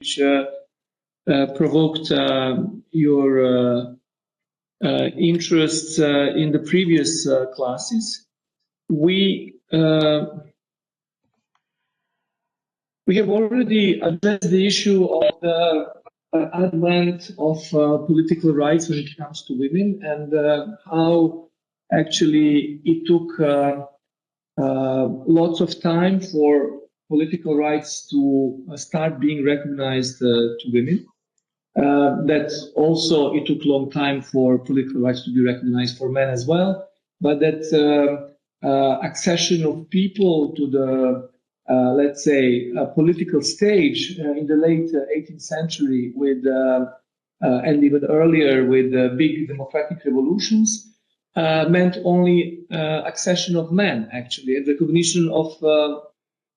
which provoked your interests in the previous classes. We have already addressed the issue of the advent of political rights when it comes to women, and how actually it took lots of time for political rights to start being recognized to women. That also it took a long time for political rights to be recognized for men as well, but that accession of people to the let's say, political stage in the late 18th century with, and even earlier with big democratic revolutions, meant only accession of men, actually, and recognition of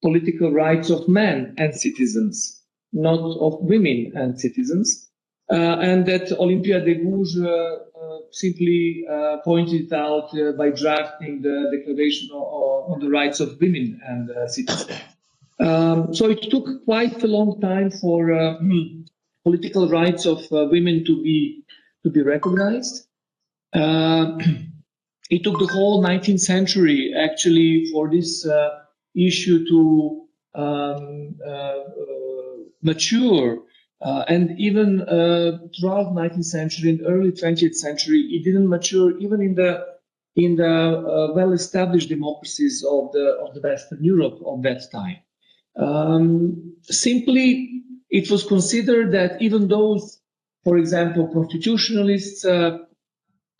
political rights of men and citizens, not of women and citizens. And that Olympiade de Gouges simply pointed out by drafting the Declaration on the Rights of Women and Citizens. So it took quite a long time for political rights of women to be recognized. It took the whole 19th century actually for this issue to mature. And even throughout 19th century and early 20th century, it didn't mature even in the well-established democracies of the Western Europe of that time. Simply, it was considered that even those, for example, constitutionalists,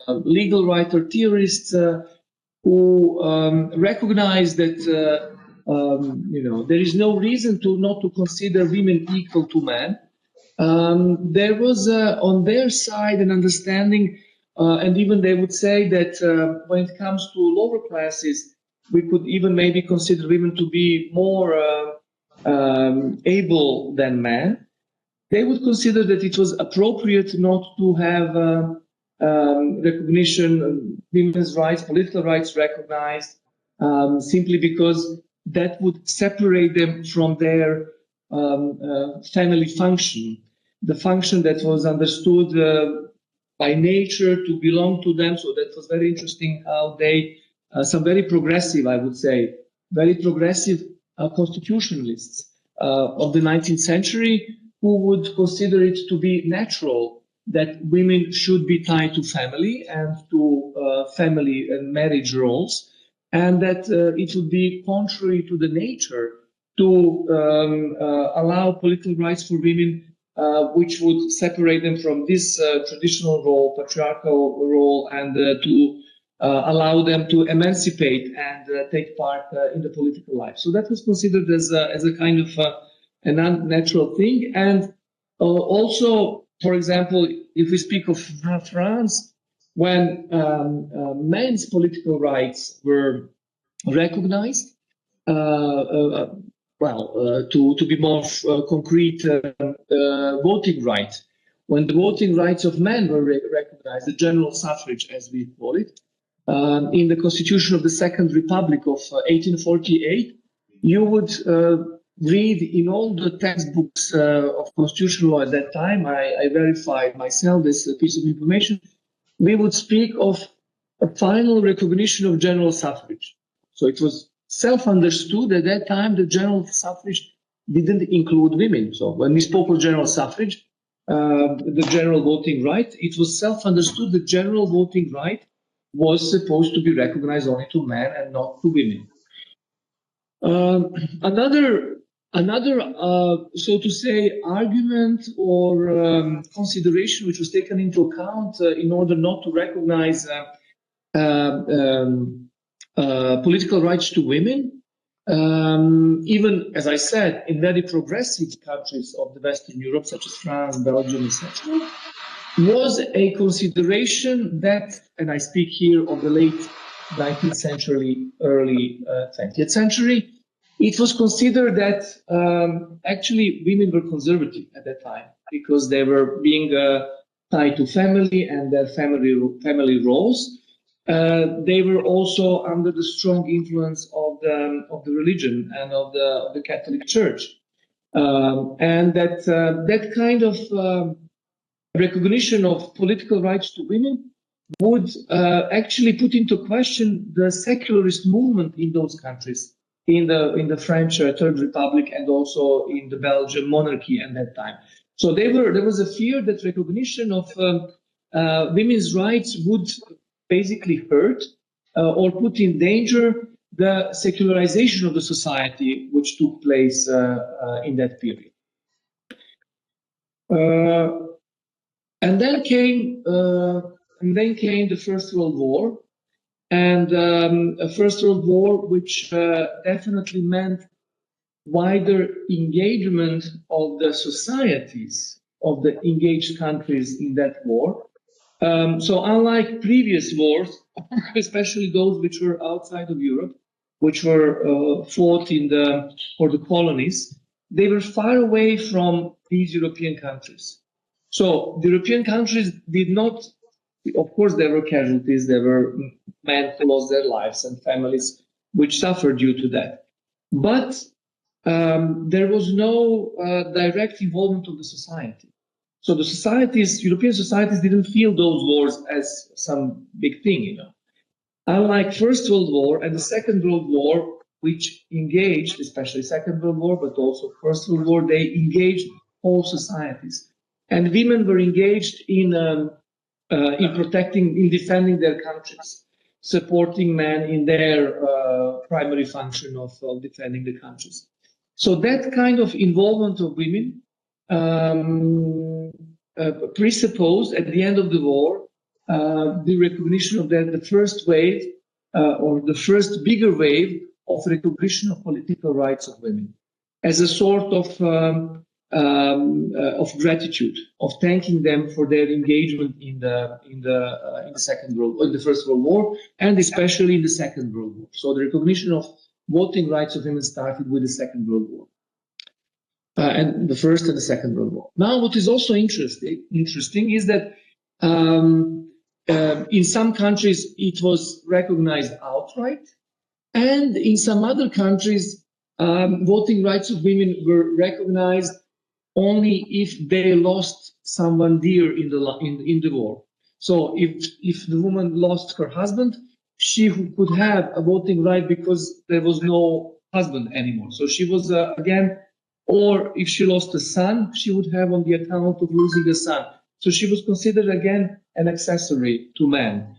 legal writer theorists, who recognize that there is no reason not to consider women equal to men. There was on their side an understanding, and even they would say that when it comes to lower classes, we could even maybe consider women to be more able than men. They would consider that it was appropriate not to have recognition, women's rights, political rights recognized, simply because that would separate them from their family function, the function that was understood by nature to belong to them. So that was very interesting how they, some very progressive, I would say, very progressive constitutionalists of the 19th century, who would consider it to be natural that women should be tied to family and to family and marriage roles, and that it would be contrary to the nature to allow political rights for women, which would separate them from this traditional role, patriarchal role, and to allow them to emancipate and take part in the political life. So that was considered as a kind of an unnatural thing. And also, for example, if we speak of France, when men's political rights were recognized, to be more concrete, voting rights. When the voting rights of men were recognized, the general suffrage, as we call it, in the Constitution of the Second Republic of 1848, you would read in all the textbooks of constitutional law at that time, I verified myself this piece of information, we would speak of a final recognition of general suffrage. So it was self-understood at that time that general suffrage didn't include women. So when we spoke of general suffrage, the general voting right, it was self-understood that general voting right was supposed to be recognized only to men and not to women. Another, so to say, argument or consideration which was taken into account in order not to recognize political rights to women, even, as I said, in very progressive countries of the Western Europe, such as France, Belgium, etc., was a consideration that, and I speak here of the late 19th century, early 20th century, it was considered that actually women were conservative at that time because they were being tied to family and their family roles. They were also under the strong influence of the religion and of the Catholic Church. And that kind of recognition of political rights to women would actually put into question the secularist movement in those countries, in the French Third Republic and also in the Belgian monarchy at that time. So there was a fear that recognition of women's rights would basically hurt or put in danger the secularization of the society which took place in that period. And then came the First World War, and a First World War which definitely meant wider engagement of the societies of the engaged countries in that war. So unlike previous wars, especially those which were outside of Europe, which were fought for the colonies, they were far away from these European countries. So the European countries did not, of course, there were casualties, there were men who lost their lives and families which suffered due to that. But there was no direct involvement of the society. So the societies, European societies, didn't feel those wars as some big thing, you know. Unlike First World War and the Second World War, which engaged, especially Second World War, but also First World War, they engaged all societies. And women were engaged in protecting, in defending their countries, supporting men in their primary function of defending the countries. So that kind of involvement of women presupposed at the end of the war the recognition of the first wave or the first bigger wave of recognition of political rights of women as a sort of gratitude, of thanking them for their engagement in the First World War, and especially in the Second World War. So the recognition of voting rights of women started with the Second World War, and the First and the Second World War. Now, what is also interesting is that in some countries it was recognized outright, and in some other countries voting rights of women were recognized only if they lost someone dear in the war. So if the woman lost her husband, she could have a voting right because there was no husband anymore. So she was again, or if she lost a son, she would have on the account of losing a son. So she was considered again an accessory to man,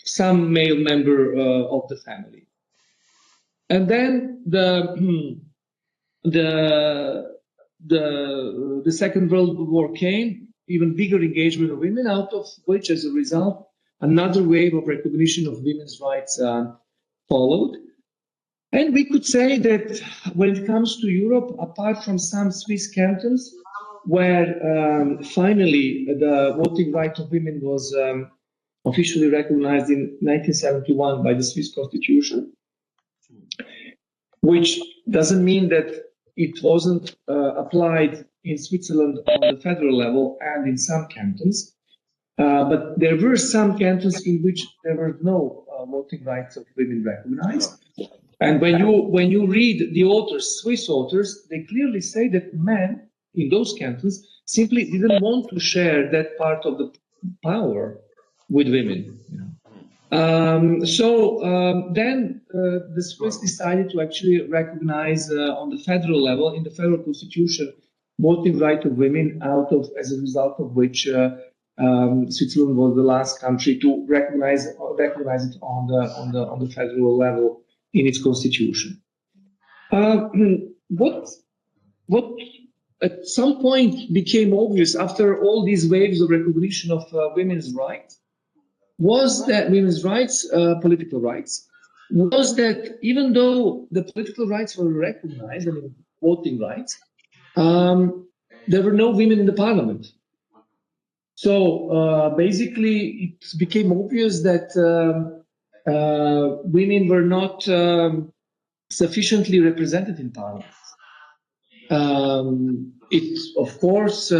some male member of the family. And then the Second World War came, even bigger engagement of women, out of which, as a result, another wave of recognition of women's rights followed. And we could say that when it comes to Europe, apart from some Swiss cantons, where finally the voting right of women was officially recognized in 1971 by the Swiss Constitution, which doesn't mean that it wasn't applied in Switzerland on the federal level and in some cantons, but there were some cantons in which there were no voting rights of women recognized. And when you read the authors, Swiss authors, they clearly say that men in those cantons simply didn't want to share that part of the power with women. You know. Then the Swiss decided to actually recognize on the federal level, in the federal constitution, voting right of women, as a result of which Switzerland was the last country to recognize it on the federal level in its constitution. What at some point became obvious after all these waves of recognition of women's rights was that women's rights, political rights, was that even though the political rights were recognized, I mean, voting rights, there were no women in the parliament. So basically, it became obvious that women were not sufficiently represented in parliament. It, of course,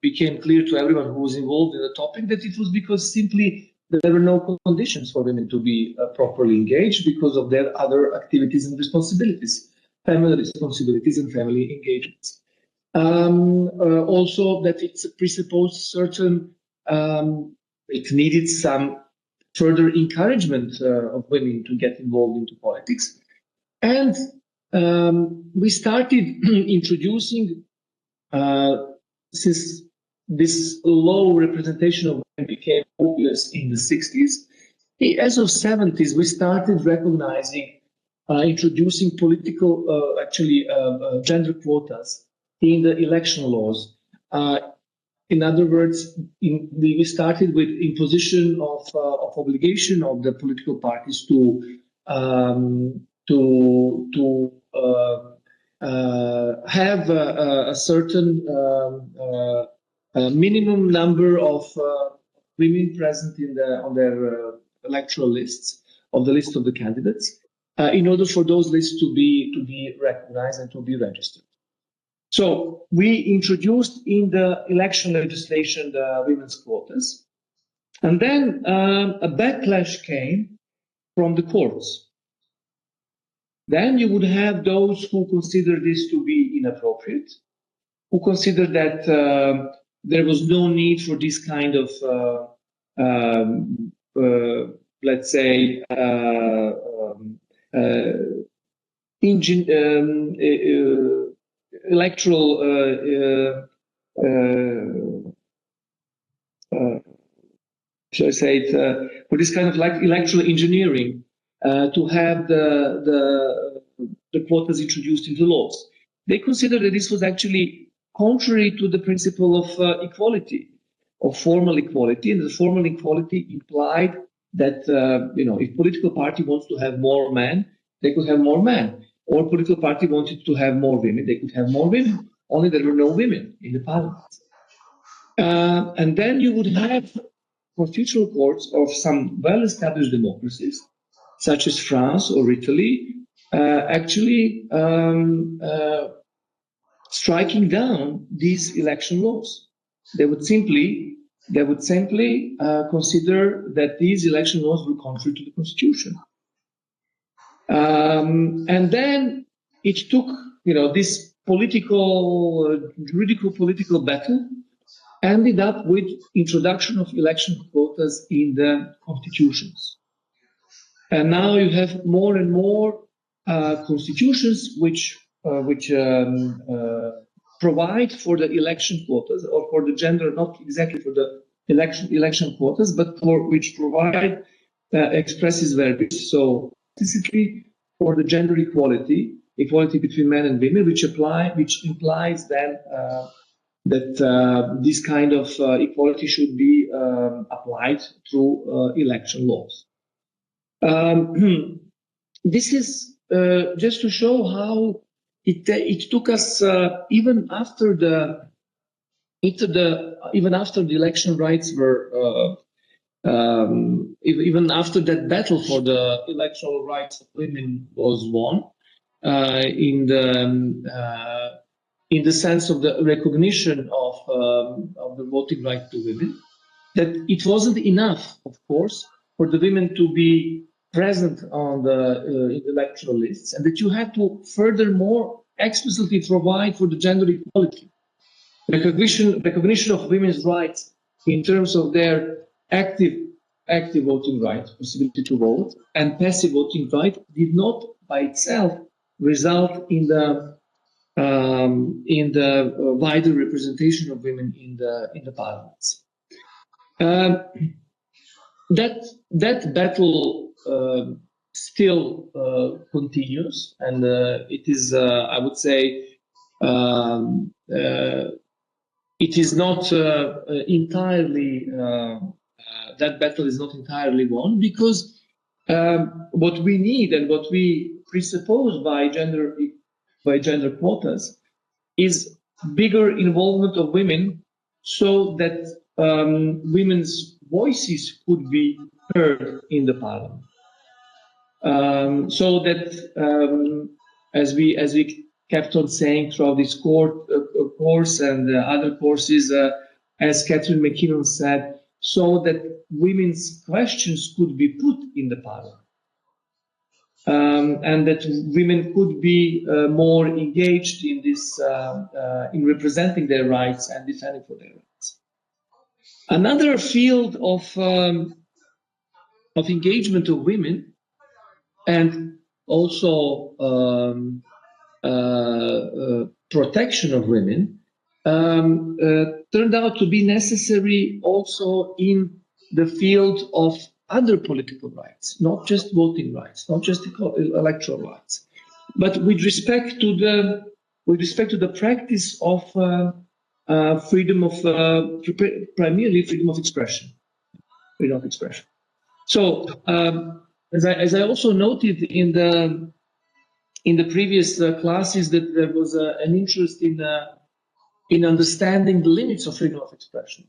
became clear to everyone who was involved in the topic that it was because simply there were no conditions for women to be properly engaged because of their other activities and responsibilities. family responsibilities and family engagements. Also, that it's presupposed certain, it needed some further encouragement of women to get involved into politics. And we started introducing, since this low representation of women became obvious in the 60s, as of 70s, we started recognizing, introducing political, gender quotas in the election laws. In other words, we started with imposition of obligation of the political parties to have a certain minimum number of women present on their electoral lists, of the list of the candidates, in order for those lists to be recognized and to be registered. So we introduced in the election legislation the women's quotas, and then a backlash came from the courts. Then you would have those who consider this to be inappropriate, who consider that there was no need for this kind of, let's say, electoral should I say it, for this kind of like electoral engineering to have the quotas introduced into laws. They consider that this was actually contrary to the principle of equality, of formal equality, and the formal equality implied that if political party wants to have more men, they could have more men, or political party wanted to have more women, they could have more women. Only there were no women in the parliament. And then you would have constitutional courts of some well-established democracies, such as France or Italy, actually striking down these election laws. They would simply consider that these election laws were contrary to the constitution. And then it took, this juridical political battle ended up with introduction of election quotas in the constitutions. And now you have more and more constitutions which provide for the election quotas, or for the gender, not exactly for the election quotas, but which provide expresses verbiage. So specifically for the gender equality between men and women, which implies then that this kind of equality should be applied through election laws. This is just to show how it took us even after the election rights were even after that battle for the electoral rights of women was won in the sense of the recognition of the voting right to women, that it wasn't enough, of course, for the women to be present on the electoral lists, and that you had to furthermore explicitly provide for the gender equality. Recognition of women's rights in terms of their active voting right, possibility to vote, and passive voting right did not by itself result in the wider representation of women in the parliaments. That battle still continues, and it is, I would say, it is not entirely. That battle is not entirely won, because what we need and what we presuppose by gender quotas is bigger involvement of women, so that women's voices could be heard in the parliament. So that, as we kept on saying throughout this course and other courses, as Catherine McKinnon said, so that women's questions could be put in the parliament. and that women could be more engaged in this, in representing their rights and defending for their rights. Another field of engagement of women and also protection of women turned out to be necessary also in the field of other political rights, not just voting rights, not just electoral rights, but with respect to the practice of freedom of primarily freedom of expression, freedom of expression. So as I also noted in the previous classes, that there was an interest in understanding the limits of freedom of expression.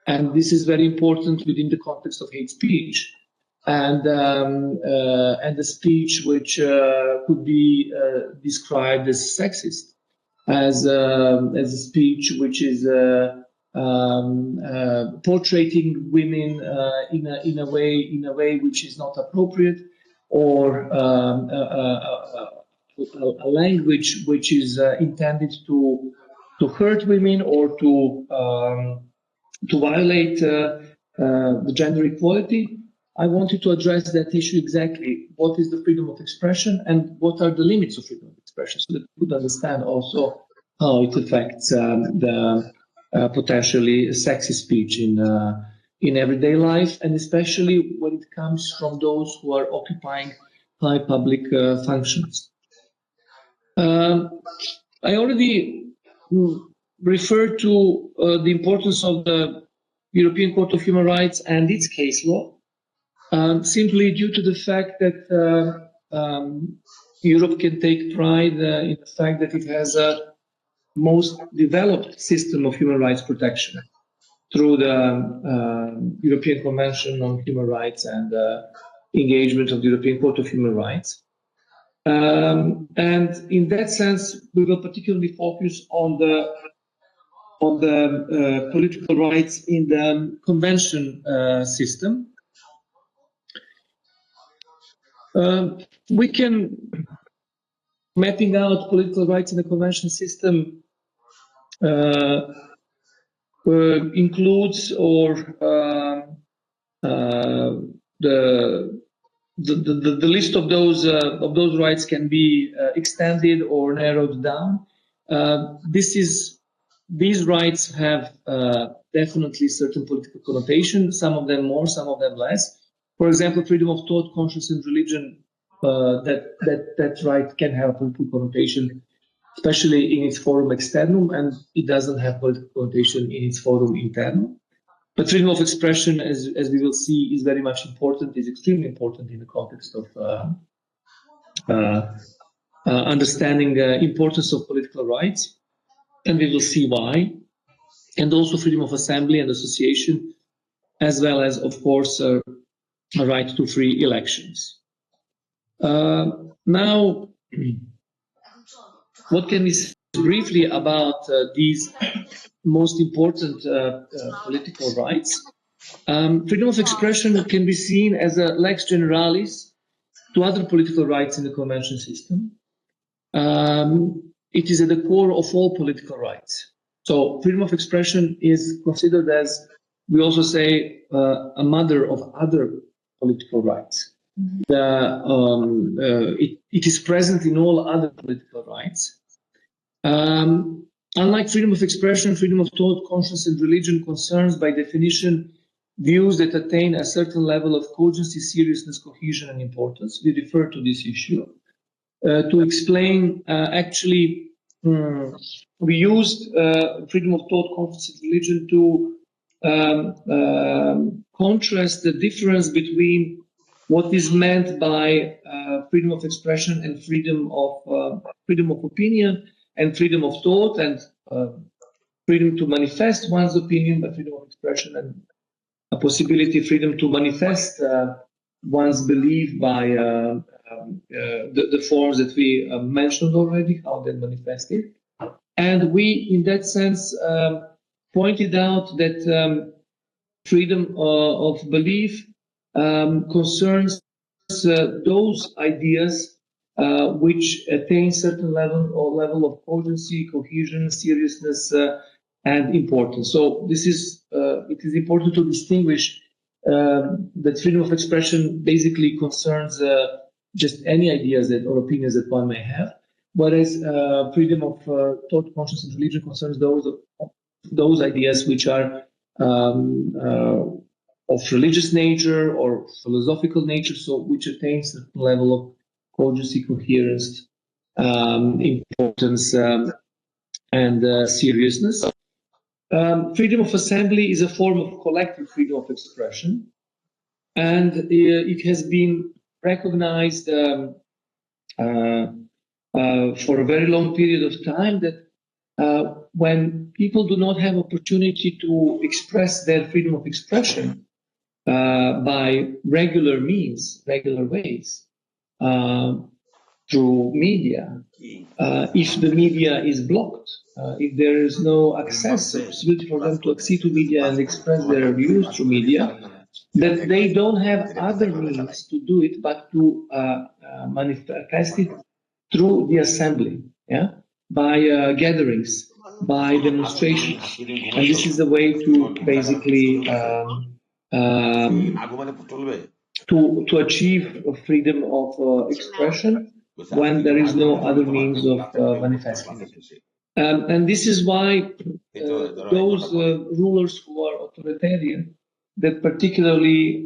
And this is very important within the context of hate speech and the speech which could be described as sexist, as a speech which is portraying women in a way which is not appropriate, or a language which is intended to hurt women or to violate the gender equality. I wanted to address that issue exactly. What is the freedom of expression and what are the limits of freedom of expression, so that we could understand also how it affects the potentially sexist speech in everyday life, and especially when it comes from those who are occupying high public functions. I already referred to the importance of the European Court of Human Rights and its case law, simply due to the fact that Europe can take pride in the fact that it has a most developed system of human rights protection through the European Convention on Human Rights and engagement of the European Court of Human Rights. And in that sense, we will particularly focus on the political rights in the convention system. We can mapping out political rights in the convention system includes or the list of those rights can be extended or narrowed down. These rights have definitely certain political connotation, some of them more, some of them less. For example, freedom of thought, conscience, and religion, that right can have a political connotation, especially in its forum externum, and it doesn't have political connotation in its forum internum. But freedom of expression, as we will see, is very much important, is extremely important in the context of understanding the importance of political rights, and we will see why. And also freedom of assembly and association, as well as, of course, a right to free elections. Now, what can we say briefly about these most important political rights? Freedom of expression can be seen as a lex generalis to other political rights in the convention system. It is at the core of all political rights. So freedom of expression is considered as, we also say, a mother of other political rights. It is present in all other political rights. Unlike freedom of expression, freedom of thought, conscience, and religion concerns, by definition, views that attain a certain level of cogency, seriousness, cohesion, and importance. We refer to this issue. To explain, actually, we used freedom of thought, conscience, and religion to contrast the difference between what is meant by freedom of expression and freedom of opinion, and freedom of thought, and freedom to manifest one's opinion, but freedom of expression and a possibility, freedom to manifest one's belief by the forms that we mentioned already, how they manifested. And we, in that sense, pointed out that freedom of belief concerns those ideas which attain certain level of cogency, cohesion, seriousness, and importance. So this is it is important to distinguish that freedom of expression basically concerns just any ideas that or opinions that one may have, whereas freedom of thought, conscience, and religion concerns those ideas which are of religious nature or philosophical nature, so which attains a certain level of cogency, coherence, importance, and seriousness. Freedom of assembly is a form of collective freedom of expression, and it has been recognized for a very long period of time that when people do not have opportunity to express their freedom of expression by regular means, regular ways, through media, if the media is blocked, if there is no access, possibility for them to accede to media and express their views through media, that they don't have other means to do it but to manifest it through the assembly, yeah, by gatherings, by demonstrations, and this is a way to basically to achieve freedom of expression when there is no other means of manifesting it. And this is why those rulers who are authoritarian, that particularly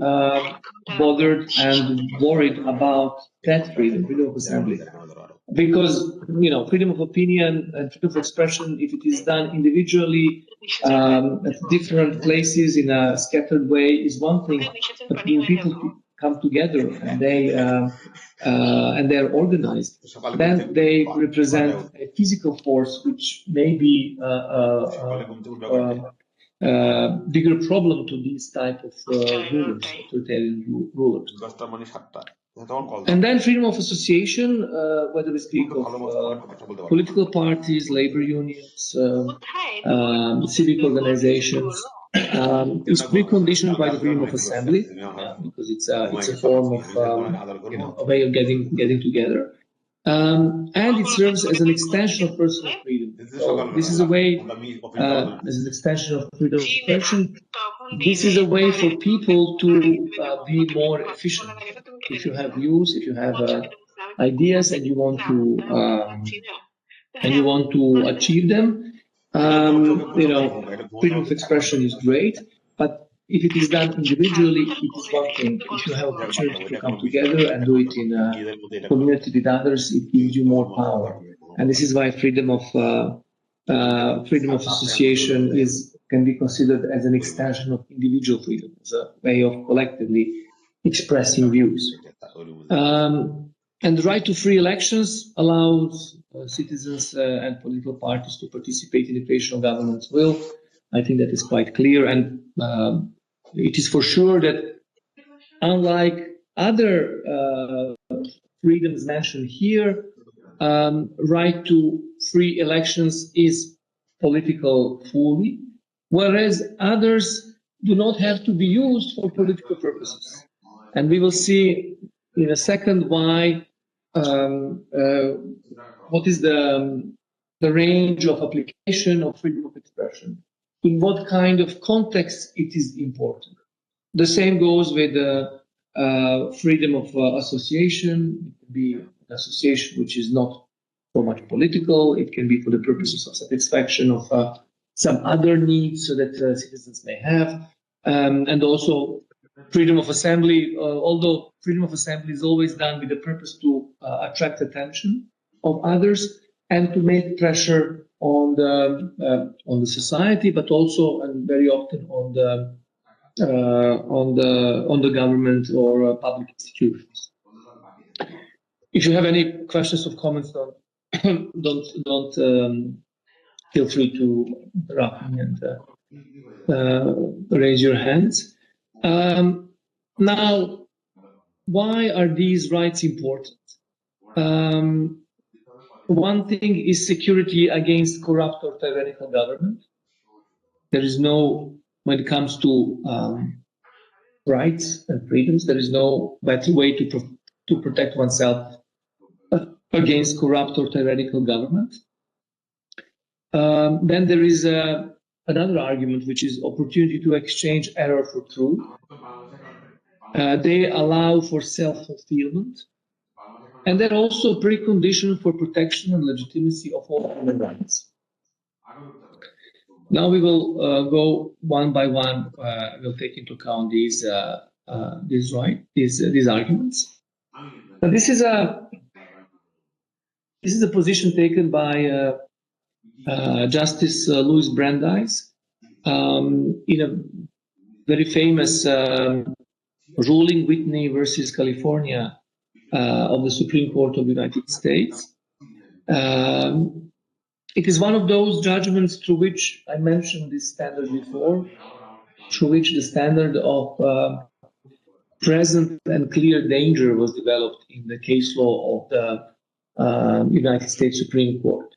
bothered and worried about that freedom of assembly. Because, freedom of opinion and freedom of expression, if it is done individually at different places in a scattered way, is one thing. But when people come together and they're organized, then they represent a physical force which may be bigger problem to these type of rulers, authoritarian rulers. And then freedom of association, whether we speak of political parties, labor unions, civic organizations, is preconditioned by the freedom of assembly, because it's a form of a way of getting together. And it serves as an extension of personal freedom. So this is a way, as an extension of freedom of expression. This is a way for people to be more efficient. If you have views, if you have ideas, and you want to achieve them, freedom of expression is great. But if it is done individually, it is one thing. If you have opportunity to come together and do it in a community with others, it gives you more power. And this is why freedom of association can be considered as an extension of individual freedom, as a way of collectively expressing views. And the right to free elections allows citizens and political parties to participate in the creation of government's will. I think that is quite clear, and it is for sure that unlike other freedoms mentioned here, right to free elections is political fully, whereas others do not have to be used for political purposes. And we will see in a second why, what is the range of application of freedom of expression, in what kind of context it is important. The same goes with freedom of association. It can be an association which is not so much political. It can be for the purposes of satisfaction of some other needs so that citizens may have. And also freedom of assembly, although freedom of assembly is always done with the purpose to attract attention of others and to make pressure on the society, but also and very often on the government or public institutions. If you have any questions or comments, don't feel free to interrupt me and raise your hands. Now, why are these rights important? One thing is security against corrupt or tyrannical government. There is no, when it comes to rights and freedoms. There is no better way to protect oneself against corrupt or tyrannical government. Then there is another argument, which is opportunity to exchange error for truth. They allow for self-fulfillment, and they're also a precondition for protection and legitimacy of all human rights. Now we will go one by one. We'll take into account these arguments. Now, this is a position taken by Justice Louis Brandeis in a very famous ruling, Whitney versus California, of the Supreme Court of the United States. It is one of those judgments through which I mentioned this standard before, through which the standard of present and clear danger was developed in the case law of the United States Supreme Court.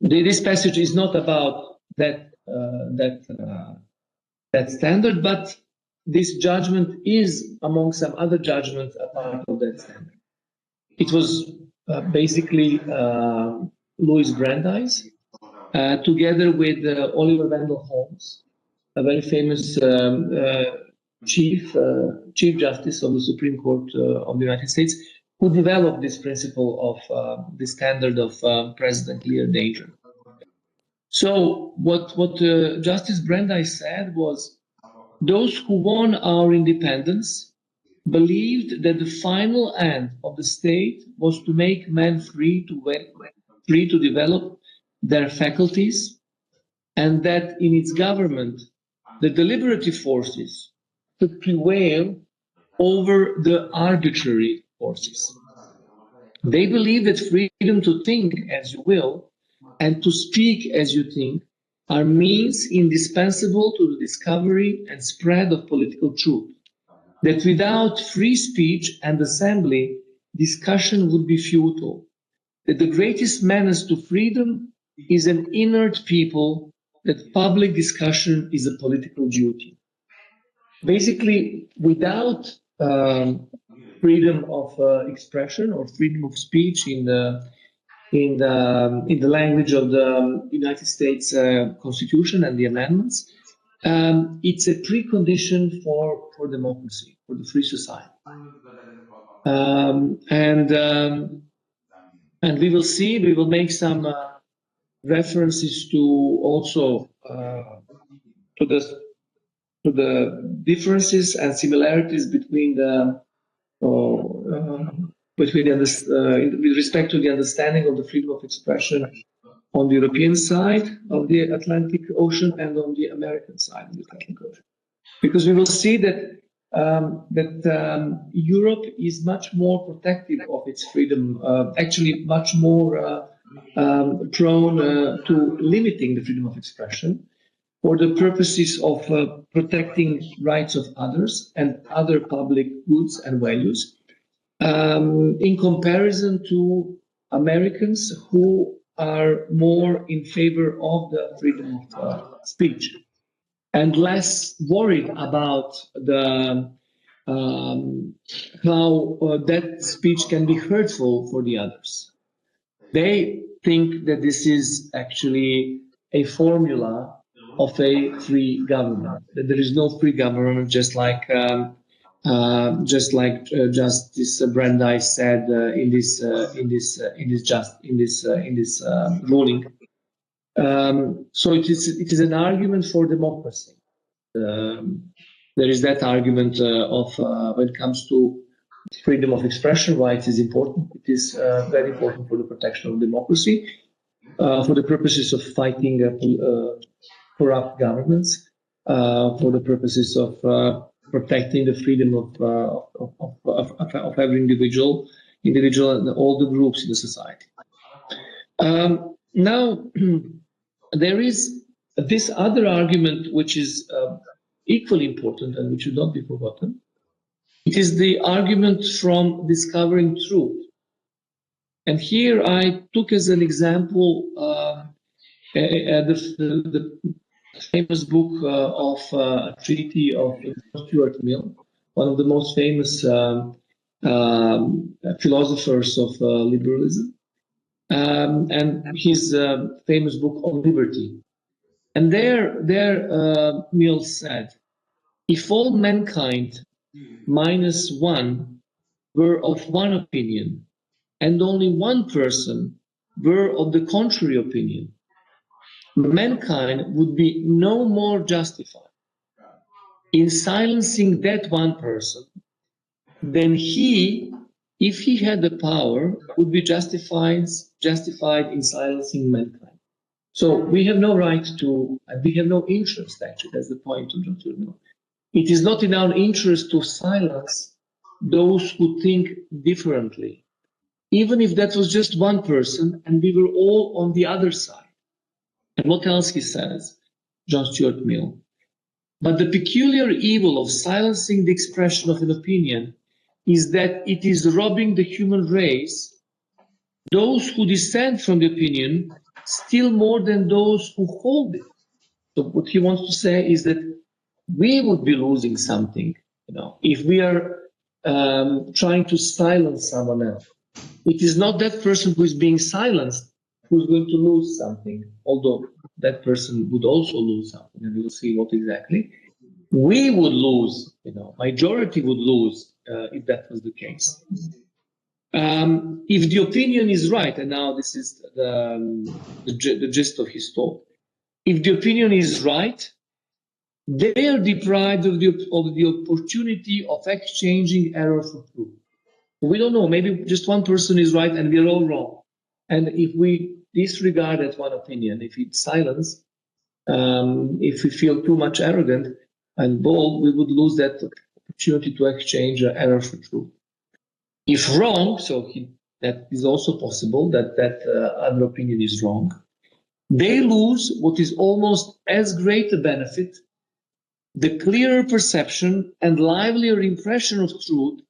This passage is not about that standard, but this judgment is, among some other judgments, a part of that standard. It was basically Louis Brandeis, together with Oliver Wendell Holmes, a very famous Chief Justice of the Supreme Court of the United States, who developed this principle of the standard of present and clear danger. So what Justice Brandeis said was, those who won our independence believed that the final end of the state was to make men free to develop their faculties, and that in its government the deliberative forces should prevail over the arbitrary forces. They believe that freedom to think as you will and to speak as you think are means indispensable to the discovery and spread of political truth, that without free speech and assembly, discussion would be futile, that the greatest menace to freedom is an inert people, that public discussion is a political duty. Basically, without freedom of expression or freedom of speech in the language of the United States Constitution and the amendments, it's a precondition for democracy, for the free society. And we will see, we will make some references to also to the differences and similarities between with respect to the understanding of the freedom of expression on the European side of the Atlantic Ocean and on the American side of the Atlantic Ocean, because we will see that Europe is much more protective of its freedom, actually much more prone to limiting the freedom of expression for the purposes of protecting rights of others and other public goods and values, in comparison to Americans who are more in favor of the freedom of speech and less worried about the how that speech can be hurtful for the others. They think that this is actually a formula of a free government, that there is no free government, just like Justice Brandeis said in this ruling. So it is an argument for democracy. There is that argument of when it comes to freedom of expression, rights is important. It is very important for the protection of democracy, for the purposes of fighting corrupt governments, for the purposes of protecting the freedom of every individual and all the groups in the society. Now, there is this other argument which is equally important and which should not be forgotten. It is the argument from discovering truth. And here I took as an example the famous book of a treaty of Stuart Mill, one of the most famous philosophers of liberalism, and his famous book on liberty. And there Mill said, if all mankind minus one were of one opinion, and only one person were of the contrary opinion, mankind would be no more justified in silencing that one person than he, if he had the power, would be justified in silencing mankind. So we have no right to, and we have no interest, actually, that's the point of Dr. Mill. It is not in our interest to silence those who think differently, even if that was just one person and we were all on the other side. And what else he says, John Stuart Mill? But the peculiar evil of silencing the expression of an opinion is that it is robbing the human race, those who dissent from the opinion, still more than those who hold it. So what he wants to say is that we would be losing something, if we are trying to silence someone else. It is not that person who is being silenced who's going to lose something, although that person would also lose something, and we'll see what exactly. We would lose, majority would lose if that was the case. If the opinion is right, and now this is the gist of his talk, if the opinion is right, they are deprived of the opportunity of exchanging error for truth. We don't know, maybe just one person is right and we're all wrong. And if we disregard that one opinion, if it's silence, if we feel too much arrogant and bold, we would lose that opportunity to exchange error for truth. If wrong, that is also possible, that other opinion is wrong, they lose what is almost as great a benefit, the clearer perception and livelier impression of truth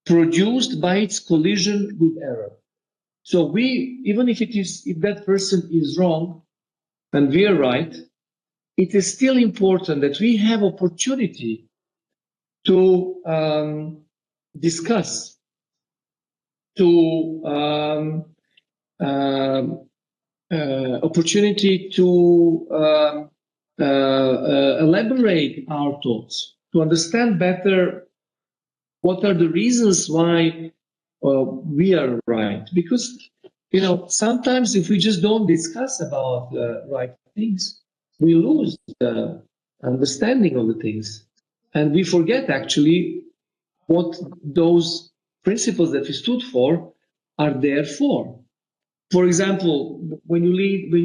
produced by its collision with error. So even if that person is wrong and we are right, it is still important that we have opportunity to discuss, opportunity to elaborate our thoughts, to understand better what are the reasons why we are right. Because, sometimes if we just don't discuss about the right things, we lose the understanding of the things. And we forget actually what those principles that we stood for are there for. For example, when you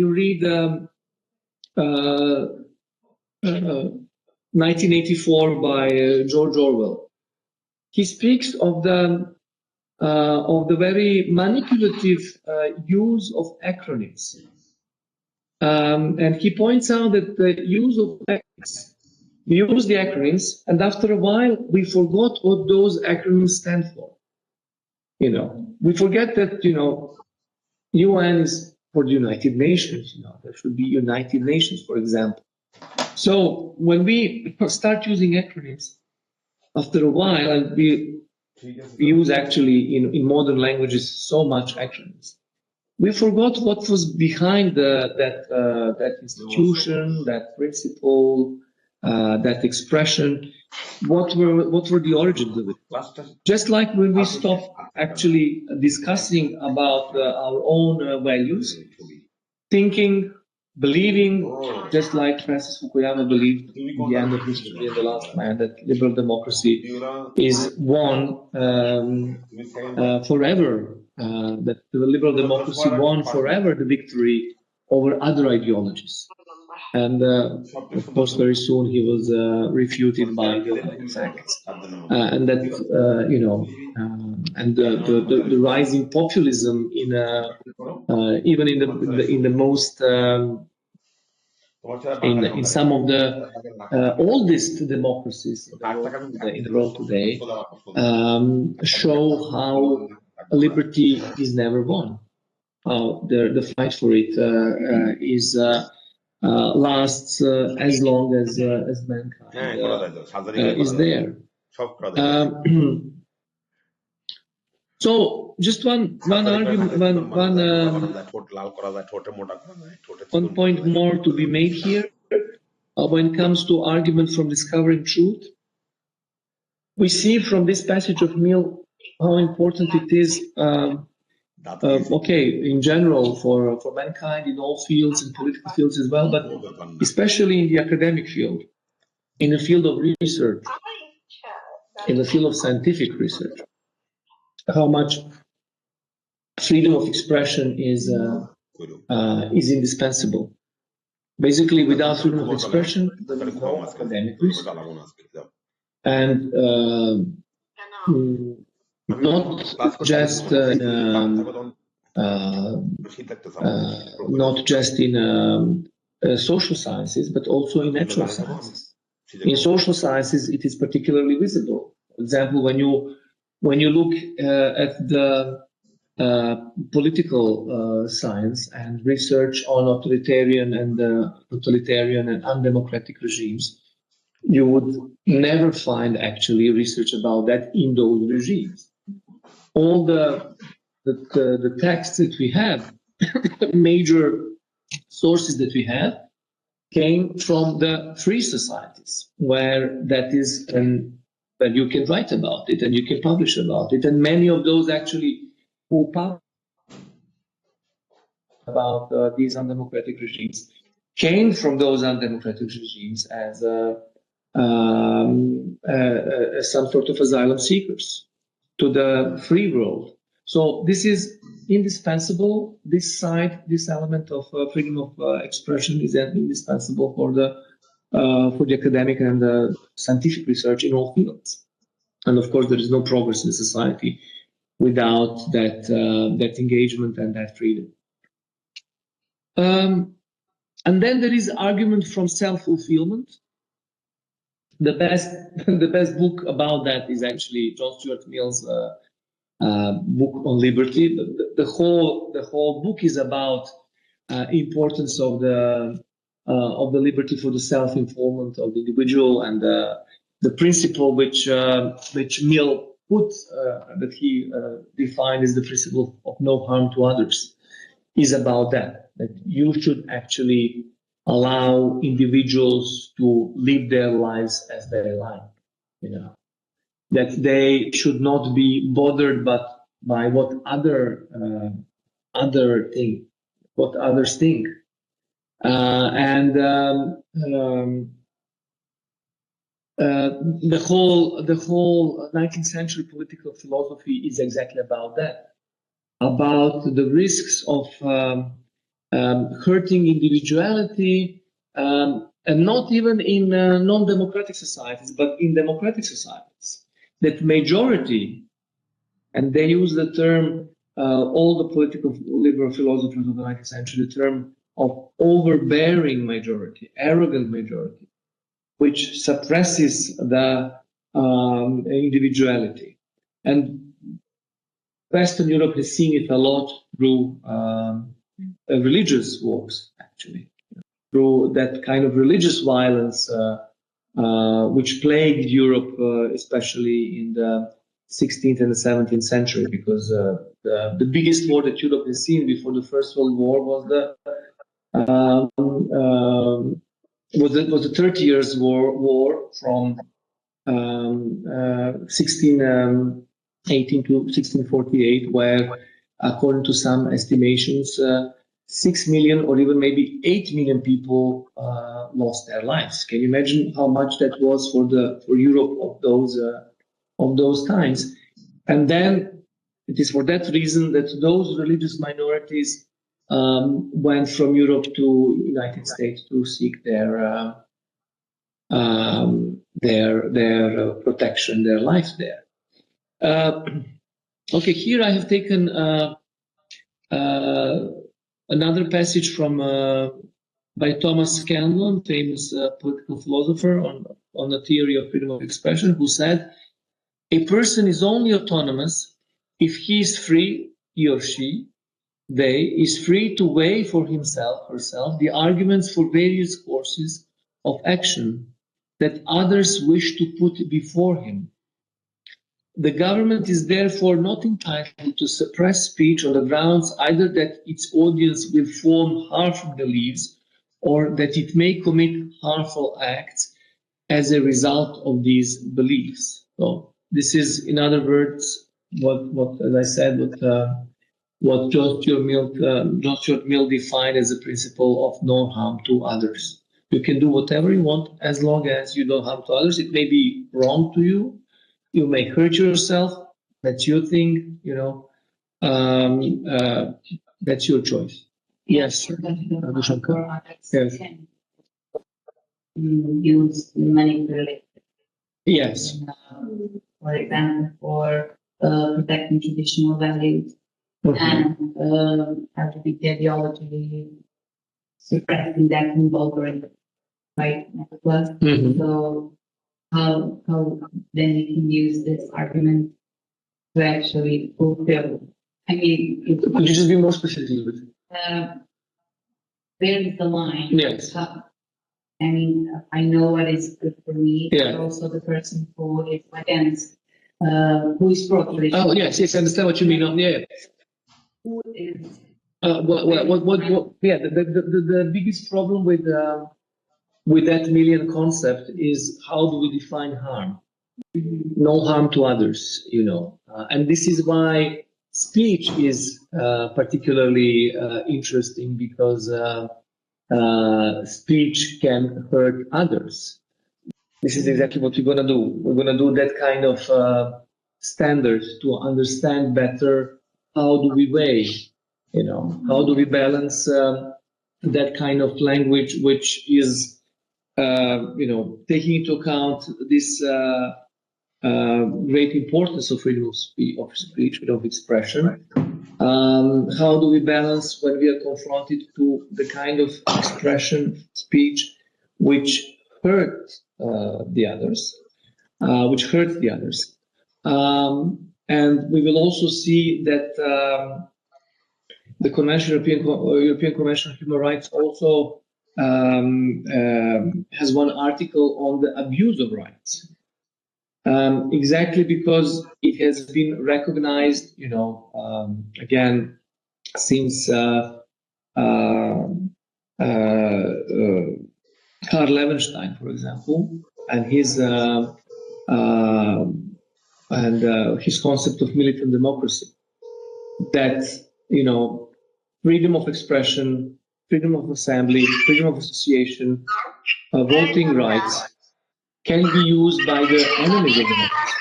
read 1984 by George Orwell, he speaks of the very manipulative use of acronyms. And he points out that the use of acronyms, we use the acronyms, and after a while, we forgot what those acronyms stand for. We forget that, UN is for the United Nations, there should be United Nations, for example. So when we start using acronyms, after a while, and we use actually in modern languages so much acronyms, we forgot what was behind that institution, that principle, that expression. What were the origins of it? Just like when we stop actually discussing about our own values, thinking, believing, just like Francis Fukuyama believed in the end of history, in the last man, that liberal democracy is won forever, that the liberal democracy won forever the victory over other ideologies. And of course, very soon he was refuted by the facts, and that and the rising populism in even in the most in some of the oldest democracies in the world today show how liberty is never won. the fight for it lasts as long as mankind is there. So just one argument, one point more to be made here when it comes to argument from discovering truth. We see from this passage of Mill how important it is. Okay, in general for mankind in all fields and political fields as well, but especially in the academic field, in the field of research, in the field of scientific research, how much freedom of expression is indispensable. Basically, without freedom of expression, there is no academic research. And not just in social sciences, but also in natural sciences. In social sciences, it is particularly visible. For example, when you look at the political science and research on authoritarian and undemocratic regimes, you would never find actually research about that in those regimes. All the texts that we have, major sources that we have, came from the free societies, where that is, and that you can write about it and you can publish about it, and many of those actually who publish about these undemocratic regimes came from those undemocratic regimes as some sort of asylum seekers to the free world. So this is indispensable. This element of freedom of expression is indispensable for the academic and the scientific research in all fields. And of course, there is no progress in society without that engagement and that freedom. And then there is argument from self-fulfillment. The best book about that is actually John Stuart Mill's book on liberty. The whole book is about importance of the liberty for the self-informant of the individual, and the principle which Mill put that he defined as the principle of no harm to others is about that you should actually allow individuals to live their lives as they like, that they should not be bothered by what others think, and the whole 19th century political philosophy is exactly about that, about the risks of hurting individuality, and not even in non-democratic societies, but in democratic societies. That majority, and they use the term, all the political liberal philosophers of the 19th century, the term of overbearing majority, arrogant majority, which suppresses the individuality. And Western Europe has seen it a lot through religious wars, actually, through that kind of religious violence which plagued Europe, especially in the 16th and the 17th century, because the biggest war that Europe has seen before the First World War was the 30 Years' War from 1618 to 1648, where, according to some estimations, 6 million or even maybe 8 million people lost their lives. Can you imagine how much that was for Europe of those times? And then it is for that reason that those religious minorities went from Europe to United States to seek their protection, their life there. Okay, here I have taken another passage from by Thomas Scanlon, famous political philosopher on the theory of freedom of expression, who said, "A person is only autonomous if he is free, he or she, they is free to weigh for herself the arguments for various courses of action that others wish to put before him. The government is therefore not entitled to suppress speech on the grounds either that its audience will form harmful beliefs or that it may commit harmful acts as a result of these beliefs. So this is, in other words, what as I said, what George Stuart Mill defined as a principle of no harm to others. You can do whatever you want as long as you don't harm to others. It may be wrong to you. You may hurt yourself. That's your thing, you know. That's your choice. Yes. Yes. Use manipulate. Yes. For example, for protecting traditional values and LGBT ideology, suppressing that in Bulgaria, right? So how then you can use this argument to actually fulfill? I mean, could you just be more specific with where is the line? Yes. I mean, I know what is good for me, but also the person who is against, who is pro-tradition. Oh, yes, I understand what you mean. Yeah. Who is? The biggest problem with that Millian concept is how do we define harm? No harm to others, you know. And this is why speech is particularly interesting, because speech can hurt others. This is exactly what we're going to do. We're going to do that kind of standards to understand better how do we weigh, you know, how do we balance that kind of language, which is, you know, taking into account this great importance of freedom of speech, freedom of expression. How do we balance when we are confronted to the kind of expression, speech, which hurt the others, and we will also see that the European Convention on Human Rights also has one article on the abuse of rights. Exactly because it has been recognized, you know, again, since Karl Levenstein, for example, and his concept of militant democracy, that, you know, freedom of expression, freedom of assembly, freedom of association, voting rights can be used by the enemies of democracy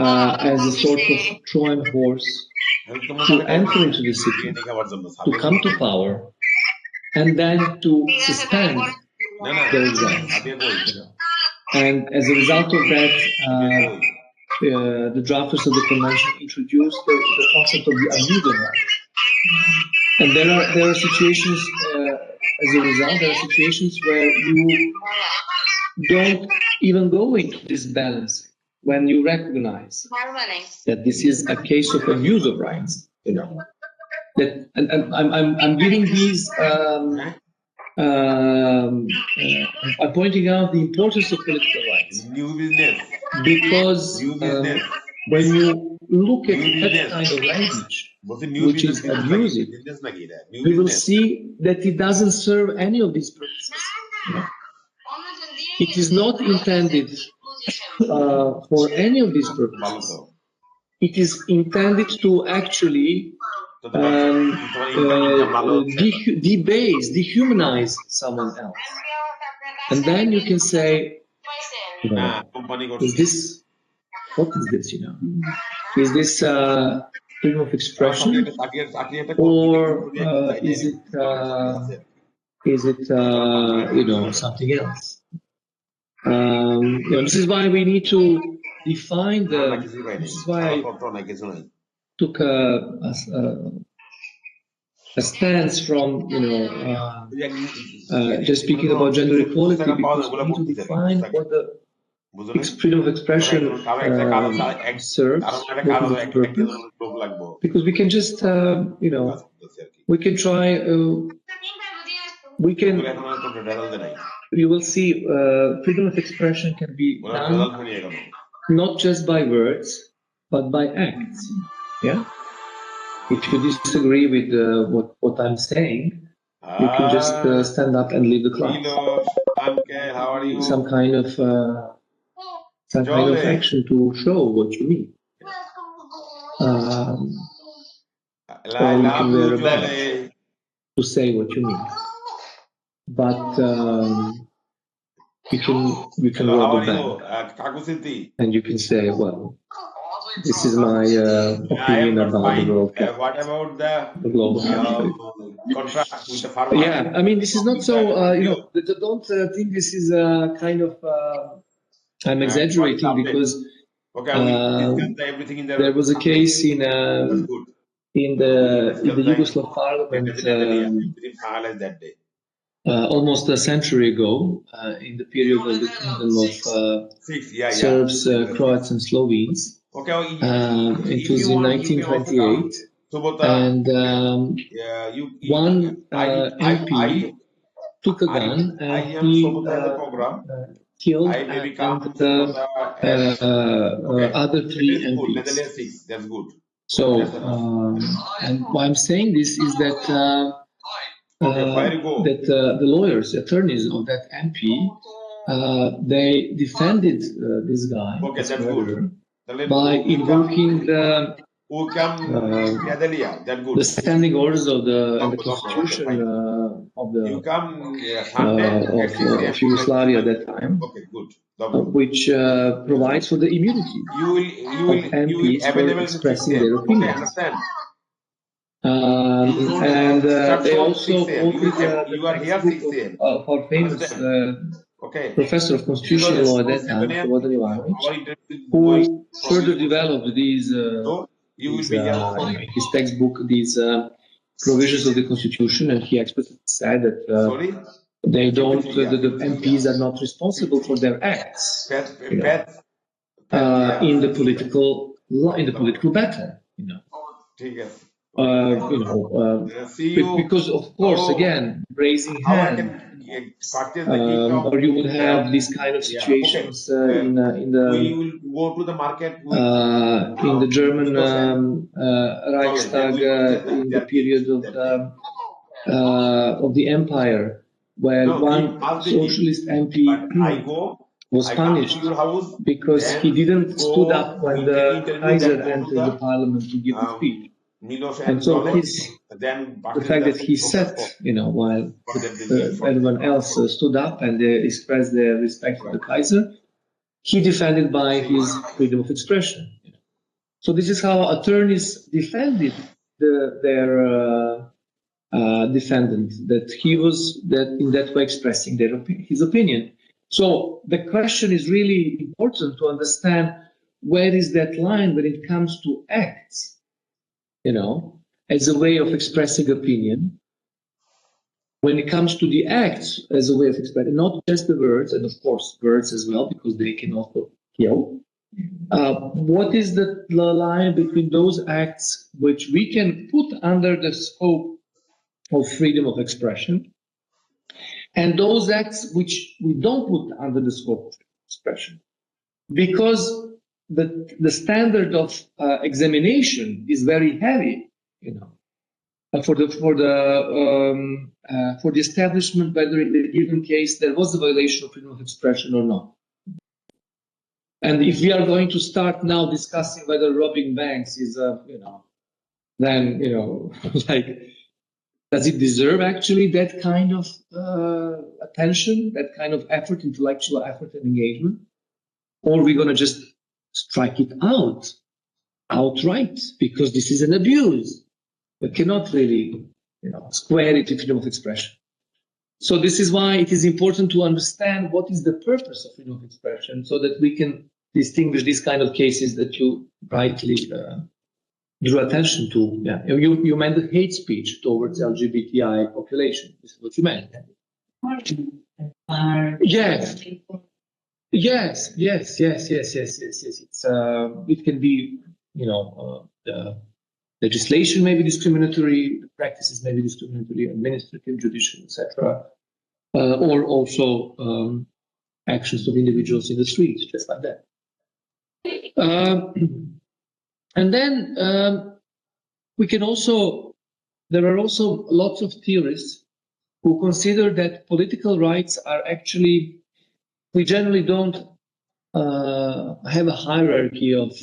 as a sort of Trojan horse to enter into the city, to come to power, and then to suspend their exams. And as a result of that, the drafters of the convention introduced the concept of the abuse of rights. And there are situations, as a result, there are situations where you don't even go into this balance when you recognize that this is a case of abuse of rights. You know, that, and I'm giving these. I'm pointing out the importance of political rights because when you look at that kind of language, which is abusive, we will see that it doesn't serve any of these purposes. You know? It is not intended for any of these purposes. It is intended to actually debase, dehumanize someone else. And then you can say, you know, is this, what is this, you know? Is this freedom of expression, or is it you know, something else? You know, this is why we need to define this is why I took a stance from, you know, just speaking about gender equality, because we need to define what the freedom of expression serves, what is its purpose, because we can just, we can try, we can, you will see, freedom of expression can be done not just by words, but by acts. Yeah. If you disagree with what I'm saying, you can just stand up and leave the class. How are you? Some kind of action to show what you mean. Or you can wear a badge to say what you mean. But you can wear the badge and you can say, well, this is my opinion about the world capital. What about the global capital? contract with the pharma? Yeah, I mean, this is not so, don't think this is a kind of, I'm exaggerating because everything in there was a case in the Yugoslav parliament almost a century ago, in the period of the kingdom of Serbs, Croats, and Slovenes. It was in 1928, and one MP took a gun and he killed other 3 MPs. That's good. So, and why I'm saying this is that the lawyers, attorneys of that MP, they defended this guy, this murderer, by invoking the standing orders of and the constitution of Yugoslavia at that time, which provides for the immunity of MPs for expressing their opinions. And they also quoted the of our famous professor of constitutional law at that time, Slobodan Ivanovic, who further developed these, his textbook, these provisions of the constitution, and he explicitly said that they don't, the MPs are not responsible for their acts, in the political battle, because of course, again, raising hand, or you would have these kind of situations in the German Reichstag in the period of the empire, where one socialist MP was punished because he didn't stood up when the Kaiser entered the parliament to give the speech. And so the fact that he sat, while everyone else stood up and they expressed their respect for the Kaiser, he defended by his freedom of expression. So this is how attorneys defended their defendant, that he was in that way expressing his opinion. So the question is really important to understand where is that line when it comes to acts, as a way of expressing opinion, when it comes to the acts as a way of expressing, not just the words, and of course words as well, because they can also kill. What is the line between those acts which we can put under the scope of freedom of expression and those acts which we don't put under the scope of expression? Because the standard of examination is very heavy, for the establishment whether in a given case there was a violation of freedom of expression or not. And if we are going to start now discussing whether robbing banks is then like, does it deserve actually that kind of attention, that kind of effort, intellectual effort and engagement? Or are we going to just strike it outright, because this is an abuse? We cannot really, square it to freedom of expression. So this is why it is important to understand what is the purpose of freedom of expression, so that we can distinguish these kind of cases that you rightly drew attention to. Yeah, you meant the hate speech towards LGBTI population. This is what you meant. Yes. Yes. It's it can be, legislation may be discriminatory, practices may be discriminatory, administrative, judicial, etc., or also actions of individuals in the streets, just like that. And then we can also, there are also lots of theorists who consider that political rights are actually, we generally don't have a hierarchy of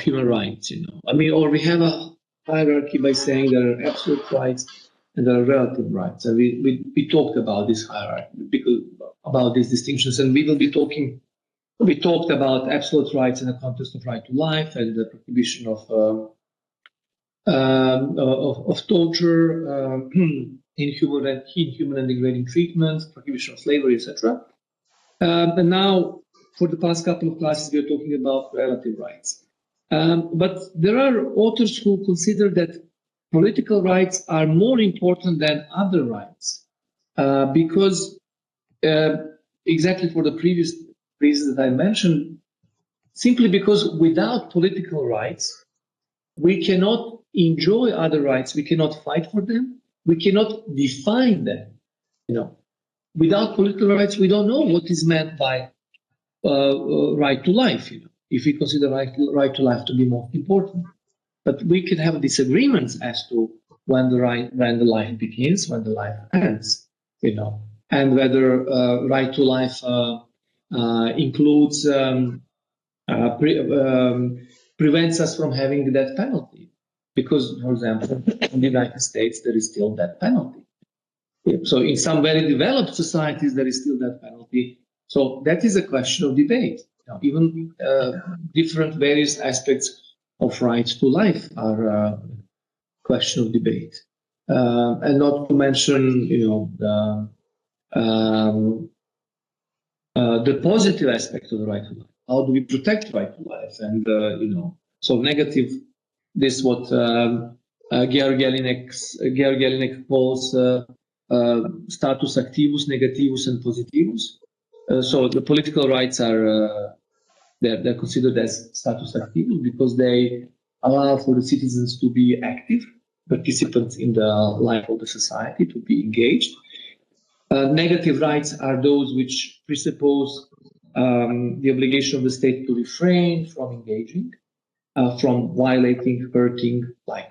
human rights, you know. I mean, or we have a hierarchy by saying there are absolute rights and there are relative rights. And we talked about this hierarchy, about these distinctions, and we will be talking. We talked about absolute rights in the context of right to life and the prohibition of torture, inhuman and degrading treatment, prohibition of slavery, etc. And now, for the past couple of classes, we are talking about relative rights. But there are authors who consider that political rights are more important than other rights because exactly for the previous reasons that I mentioned, simply because without political rights, we cannot enjoy other rights, we cannot fight for them, we cannot define them. You know, without political rights, we don't know what is meant by right to life. You know, if we consider right to life to be most important, but we can have disagreements as to when the life begins, when the life ends. You know, and whether right to life includes prevents us from having the death penalty, because, for example, in the United States there is still death penalty. So in some very developed societies there is still death penalty. So that is a question of debate. You know, even different various aspects of rights to life are a question of debate, and not to mention, you know, the positive aspect of the right to life. How do we protect right to life? And you know, so negative. This is what Georg Jelinek calls status activus, negativus, and positivus. So the political rights are they're considered as status activus because they allow for the citizens to be active participants in the life of the society, to be engaged. Negative rights are those which presuppose the obligation of the state to refrain from engaging, from violating, hurting, like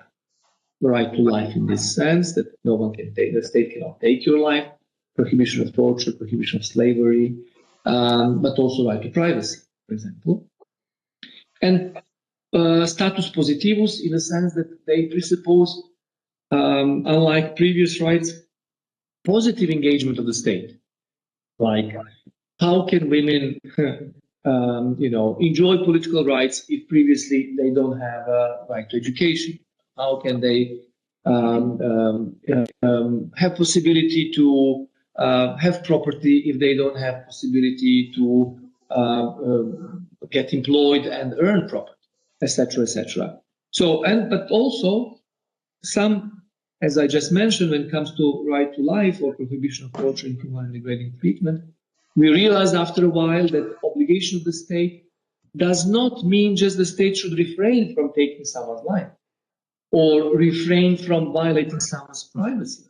the right to life in this sense, that no one can take, the state cannot take your life, prohibition of torture, prohibition of slavery, but also right to privacy, for example. And status positivus in the sense that they presuppose, unlike previous rights, positive engagement of the state. Like, how can women, you know, enjoy political rights if previously they don't have a right to education? How can they have possibility to have property if they don't have possibility to get employed and earn property, etc., etc. So, but also some, as I just mentioned, when it comes to right to life or prohibition of torture, inhuman and degrading treatment, we realized after a while that obligation of the state does not mean just the state should refrain from taking someone's life or refrain from violating someone's privacy.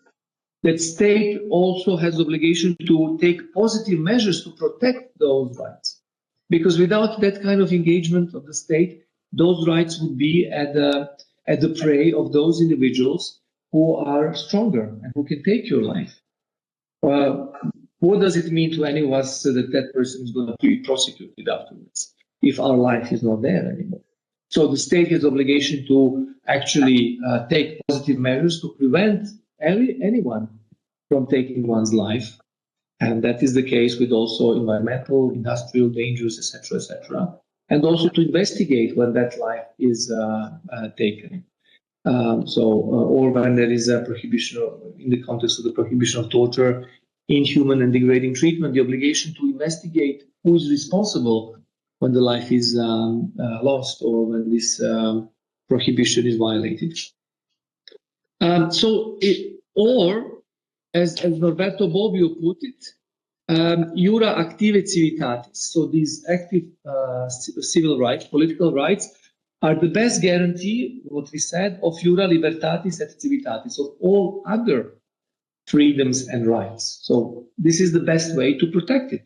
That state also has obligation to take positive measures to protect those rights. Because without that kind of engagement of the state, those rights would be at the prey of those individuals who are stronger and who can take your life. What does it mean to any of us that that person is going to be prosecuted afterwards if our life is not there anymore? So the state has obligation to actually take positive measures to prevent anyone from taking one's life. And that is the case with also environmental, industrial dangers, etc., etc. And also to investigate when that life is taken. Or when there is a prohibition in the context of the prohibition of torture, inhuman and degrading treatment, the obligation to investigate who is responsible when the life is lost or when this prohibition is violated. Or, as Norberto Bobbio put it, jura active civitatis. So these active civil rights, political rights, are the best guarantee, what we said, of jura libertatis et civitatis, of all other freedoms and rights. So this is the best way to protect it,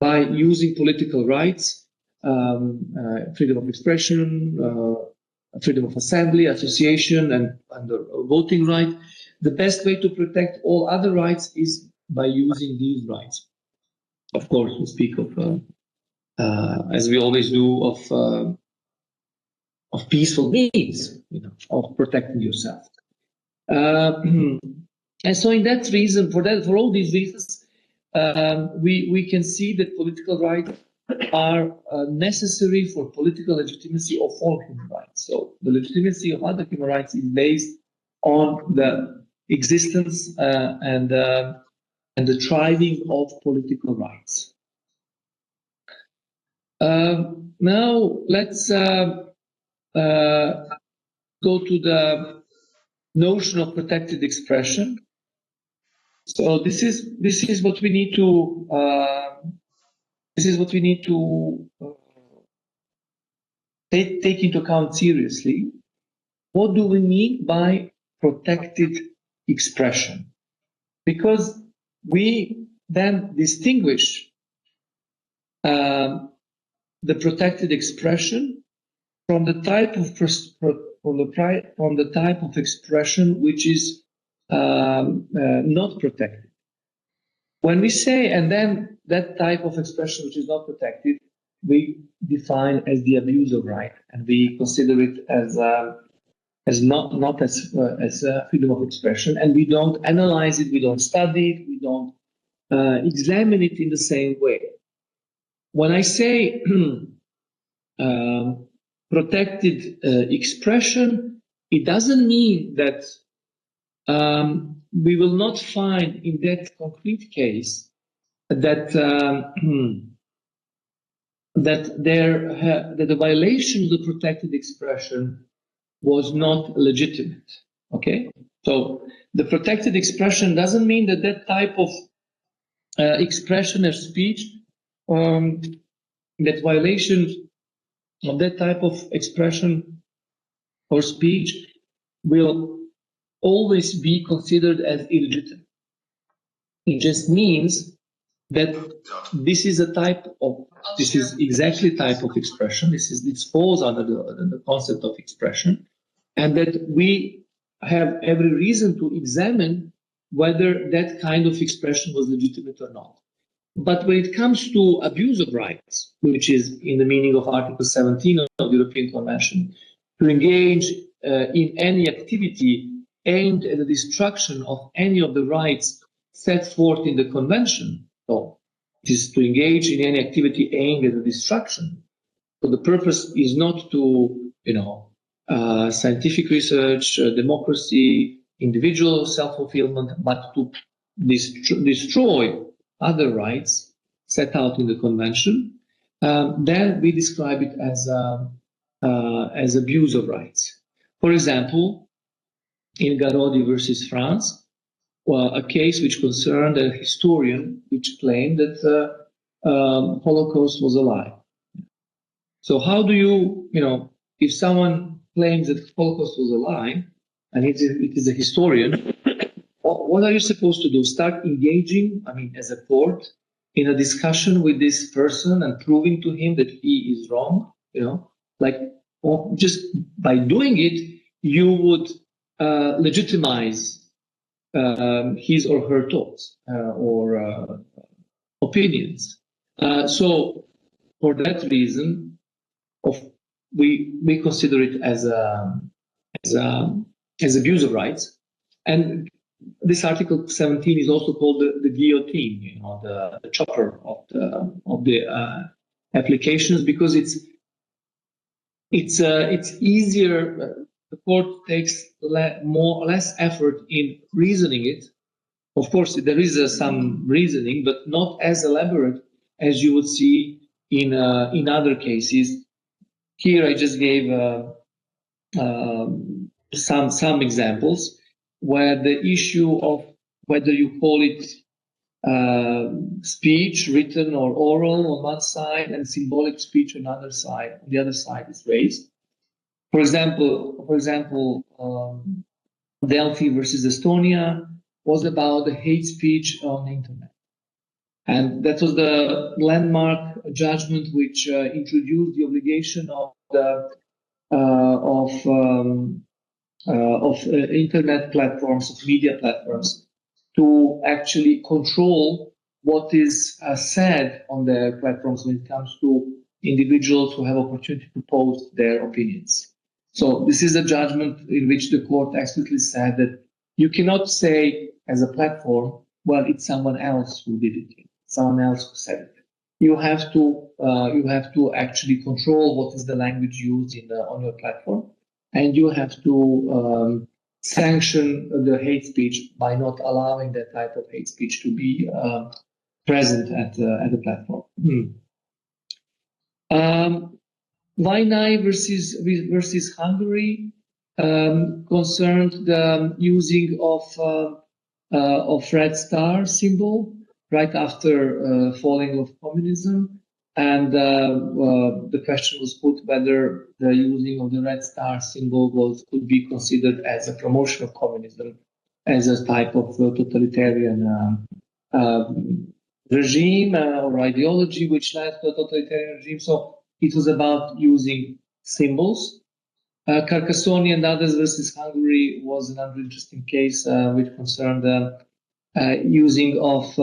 by using political rights, freedom of expression, freedom of assembly, association, and the voting right. The best way to protect all other rights is by using these rights. Of course, we speak of, as we always do, of peaceful means, of protecting yourself. And so, in that reason, for all these reasons, we can see that political rights are necessary for political legitimacy of all human rights. So the legitimacy of other human rights is based on the existence and the thriving of political rights. Now let's go to the notion of protected expression. So this is what we need to take into account seriously. What do we mean by protected expression? Because we then distinguish the protected expression from the type of expression which is not protected. When we say, and then that type of expression which is not protected, we define as the abuse of right, and we consider it as not as freedom of expression, and we don't analyze it, we don't study it, we don't examine it in the same way. When I say protected expression, it doesn't mean that we will not find in that concrete case that that the violation of the protected expression was not legitimate. Okay, so the protected expression doesn't mean that that type of expression or speech, that violation of that type of expression or speech will always be considered as illegitimate. It just means that this is exactly type of expression. This falls under the concept of expression, and that we have every reason to examine whether that kind of expression was legitimate or not. But when it comes to abuse of rights, which is in the meaning of Article 17 of the European Convention, to engage in any activity aimed at the destruction of any of the rights set forth in the Convention, so it is to engage in any activity aimed at the destruction. So the purpose is not to, scientific research, democracy, individual self-fulfillment, but to destroy other rights set out in the Convention. Then we describe it as abuse of rights. For example, in Garodi versus France, a case which concerned a historian which claimed that Holocaust was a lie. So how do you, if someone claims that Holocaust was a lie, and it is a historian, what are you supposed to do? Start engaging, as a court, in a discussion with this person and proving to him that he is wrong, just by doing it, you would legitimize his or her thoughts or opinions. So for that reason, we consider it as abuse of rights. And this Article 17 is also called the guillotine, the chopper of the applications, because it's easier. The court takes less effort in reasoning it. Of course, there is some reasoning, but not as elaborate as you would see in other cases. Here, I just gave some examples where the issue of whether you call it speech, written or oral on one side, and symbolic speech on the other side is raised. For example, Delphi versus Estonia was about the hate speech on the internet. And that was the landmark judgment which introduced the obligation of internet platforms, of media platforms, to actually control what is said on their platforms when it comes to individuals who have opportunity to post their opinions. So this is a judgment in which the court explicitly said that you cannot say as a platform, well, it's someone else who did it, someone else who said it. You have to actually control what is the language used on your platform, and you have to sanction the hate speech by not allowing that type of hate speech to be present at the platform. Vinay versus Hungary concerned the using of red star symbol right after falling of communism, and the question was put whether the using of the red star symbol could be considered as a promotion of communism, as a type of totalitarian regime or ideology which led to a totalitarian regime. So it was about using symbols. Carcassonne and others versus Hungary was another interesting case which concerned using of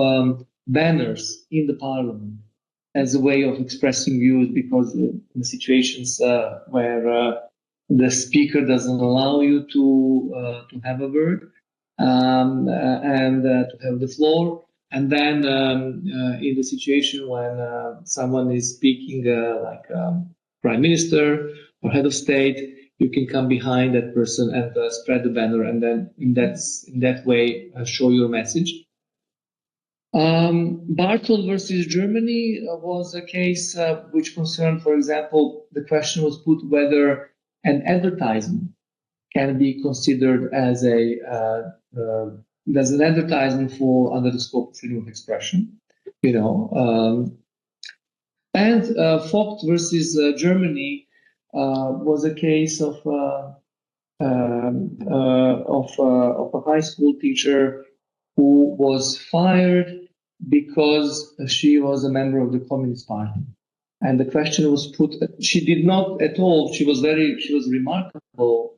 banners in the parliament as a way of expressing views, because in situations where the speaker doesn't allow you to have a word and to have the floor, and then in the situation when someone is speaking like prime minister or head of state, you can come behind that person and spread the banner, and then in that way show your message. Bartol versus Germany was a case which concerned, for example, the question was put whether an advertisement can be considered as an advertisement fall under the scope of freedom of expression, and Vogt versus Germany was a case of a high school teacher who was fired because she was a member of the Communist Party. And the question was put, she did not at all, she was a remarkable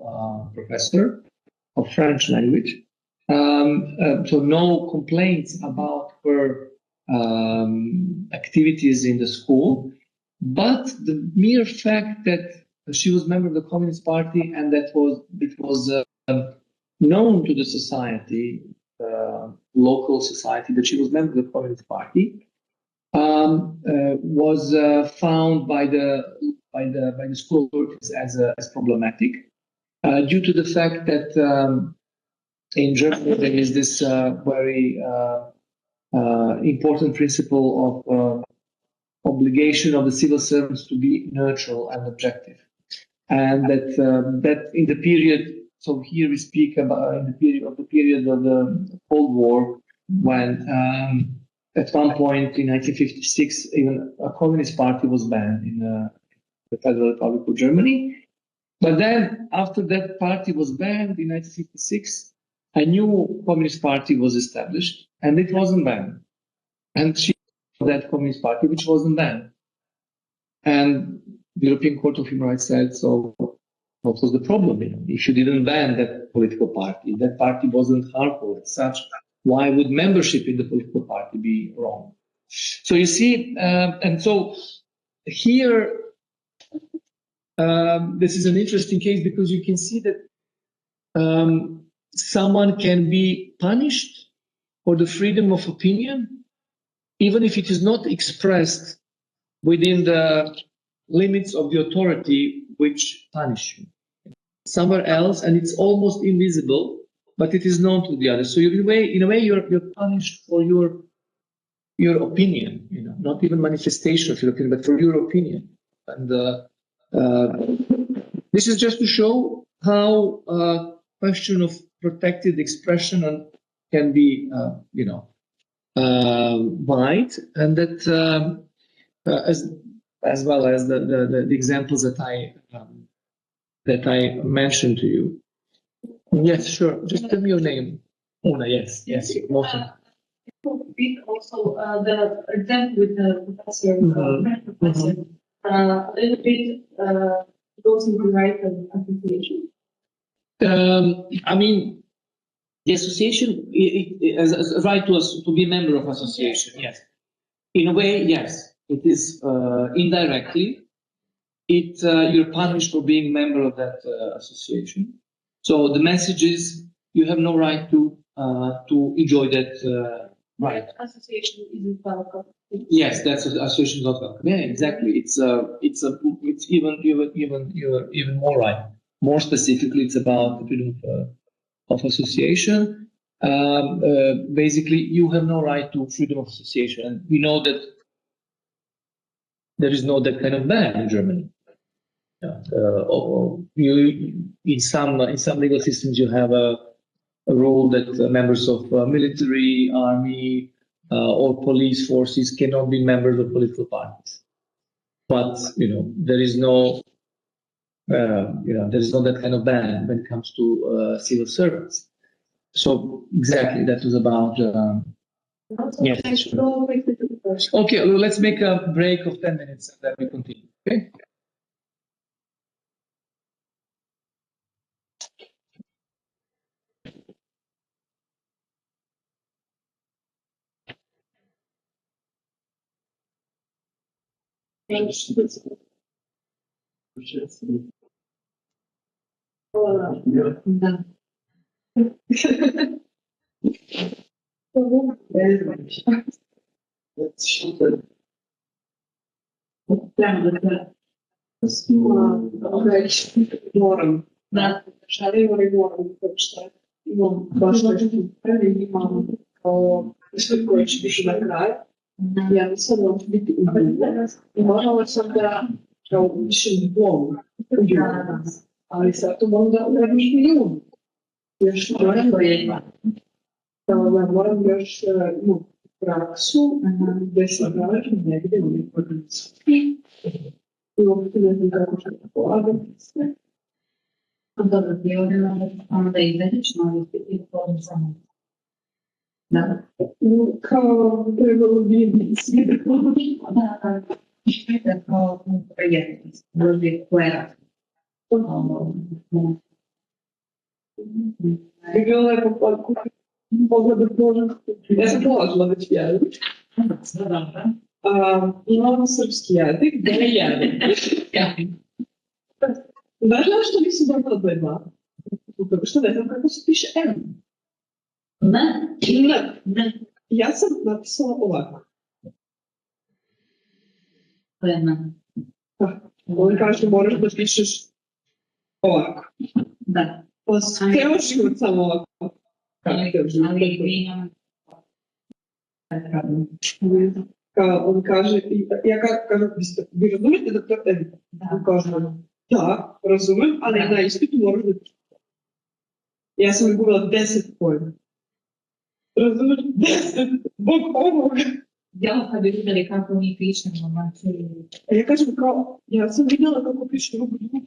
professor of French language. So no complaints about her activities in the school, but the mere fact that she was a member of the Communist Party and it was known to the society, local society, that she was a member of the Communist Party, was found by the school authorities as problematic, due to the fact that in Germany there is this very important principle of obligation of the civil servants to be neutral and objective, and that in the period. So here we speak about in the period of the Cold War, when at one point in 1956 even a Communist Party was banned in the Federal Republic of Germany. But then after that party was banned in 1956, a new Communist Party was established, and it wasn't banned. And she was that Communist Party which wasn't banned. And the European Court of Human Rights said, so what was the problem? If you didn't ban that political party, that party wasn't harmful as such, why would membership in the political party be wrong? So you see, and so here, this is an interesting case because you can see that someone can be punished for the freedom of opinion, even if it is not expressed within the limits of the authority which punish you. Somewhere else, and it's almost invisible, but it is known to the others. So in a way, you're punished for your opinion, not even manifestation of your opinion, but for your opinion. And this is just to show how question of protected expression can be, wide, and that as well as the examples that I that I mentioned to you. Yes, sure. Just tell me your name. Una, yes, most also the example with the professor, a little bit goes into the right of association. I mean, the association as right to be a member of association. Yes, in a way, yes, it is indirectly. You're punished for being a member of that association. So the message is you have no right to enjoy that right. That association isn't welcome. Yes, that's association not welcome. Yeah, exactly. It's even more right. More specifically, it's about the freedom of association. Basically, you have no right to freedom of association, and we know that there is no that kind of ban in Germany. In some legal systems, you have a rule that members of military, army, or police forces cannot be members of political parties. But there is no that kind of ban when it comes to civil servants. So exactly, that was about. Yes. Sure. Okay, well, let's make a break of 10 minutes and then we continue. Okay. Moram. Da. Šalimo i moram, zato što imam baš nešto i imam kao isto koje će biti na kraju. Ja nisam moći biti uvedena i morala sam da kao više diplomu u junu. Ali sad to moram da uradim u junu. Još moram moram još imati praksu gdje sam radim negdje u nekoj organizaciji. I uopšte ne znam kako ću to polagati sve. Dobro, ti onda izađeš novi i to samo. Da. Kao trebalo bi svi da pomoći. Da, kao projektnost, ljudi koje radi. Bi bilo lepo podkupiti, mogla da položim. Ja sam položila već jezik. Imamo srpski jezik, da je jezik. Znaš što nisam dobila B2? Zato što ne znam kako se piše M. Ne. Ja sam napisala ovako. To je ne. On kaže moraš da pišeš ovako. Da. Pa ceo život samo ovako. Ali vi imam... On kaže, ja kažem, vi razumete da to je tebi? On kaže, da, razumem, ali na ispitu moraš da pišeš. Ja sam izgubila 10 pojma. Razumeš? 10! Bog ovoga! Ja kad bi vidjeli kako mi pišemo, znači... Ja kažem kao, ja sam vidjela kako piše drugo drugo.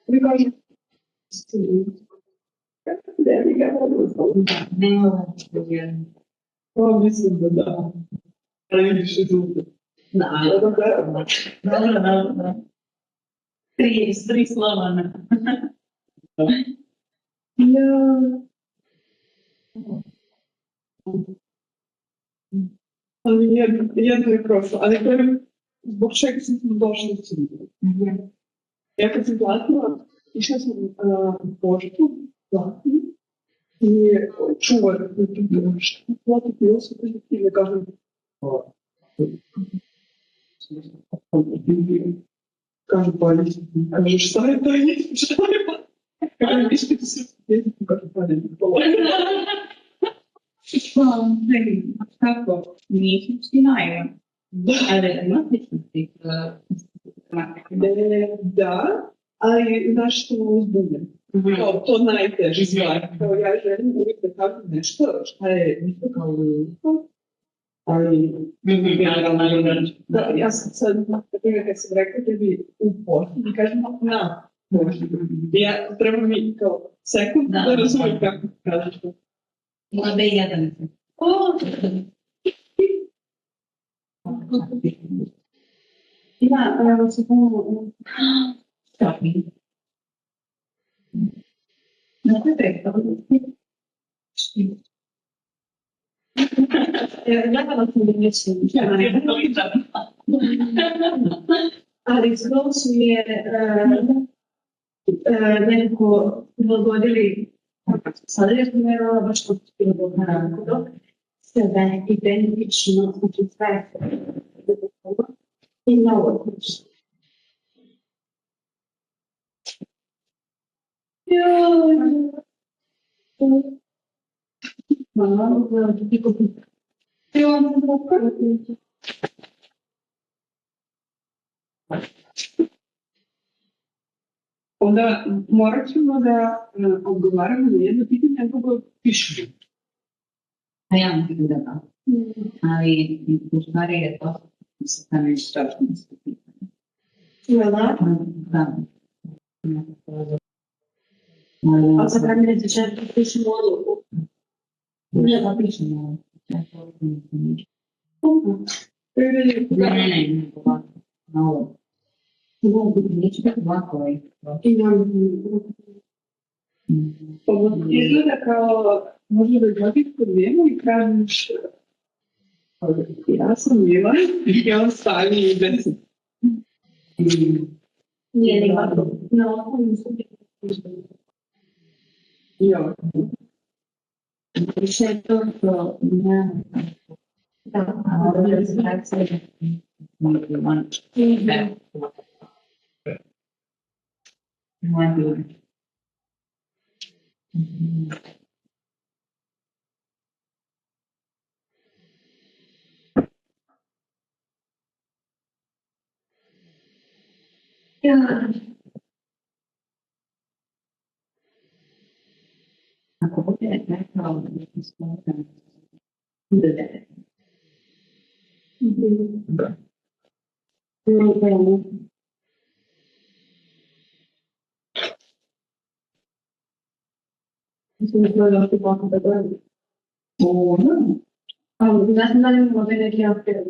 Mi kažem, ne bi ga mogla znati. Ne mogu da vjerujem. Pa mislim da da. Ali više drugo. Da, dobro. Tri slova, ne. Ja... Ali jedno je prošlo, ali to je zbog čega sam došla u Srbiju. Ja kad sam platila, išla sam u poštu, platila i čuvar u tu što platiti i osobi i ne kažem kažem pa nisam, kažem šta je to i nisam šta je pa. Kažem viš ti srpski jezik, kažem pa nisam to. Kako? Nije srpski najvan. Ali ima sličnosti. Da, ali znaš što me uzbunja? To najteže stvar. Kao ja želim uvijek da kažem nešto šta je isto kao ljudsko, ali ja sam sad, kad sam rekla tebi u poslu, mi kažemo na, Ja, treba mi kao sekund da razumijem kako kažeš to. Ima B1. Ima sekundu. Stopi. Na koje preko? Gledala sam da nećem. Ali skoro su je nekako prilagodili sada je sam vjerovala baš što su prilagodili dok sve identično, znači sve i novo kuće. Malo, tako pitanje. Onda morat ćemo da odgovaramo na jedno pitanje, a drugo pišemo. A ja mislim da da. Ali u stvari je to sa tamo strašno pitanje. Jela? Da. A sad nam ne će da pišemo odluku. Ne da pišemo. Ne, na ovo. Neće biti ovako. Izgleda kao možda da dođeš kod njemu i kažeš ja sam Milan i on stavi i deset. Nije nikako. Na ovo nisam Jo. Više je to što ne... Da, a ovo je situacija ako bude rekao da je sporan bude devet. Mislim da je došli tako da gledam. Ali Ne znam da li imamo da neki apel.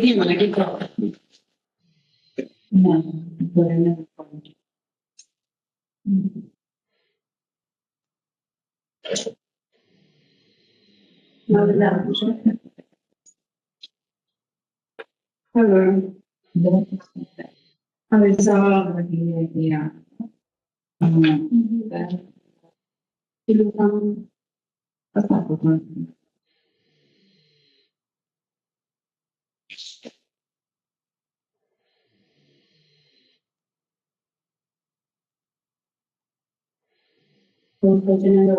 ima neki kao. Ne, to je ne znam. Da. Ali za Ja. ili tamo A tako to. pođene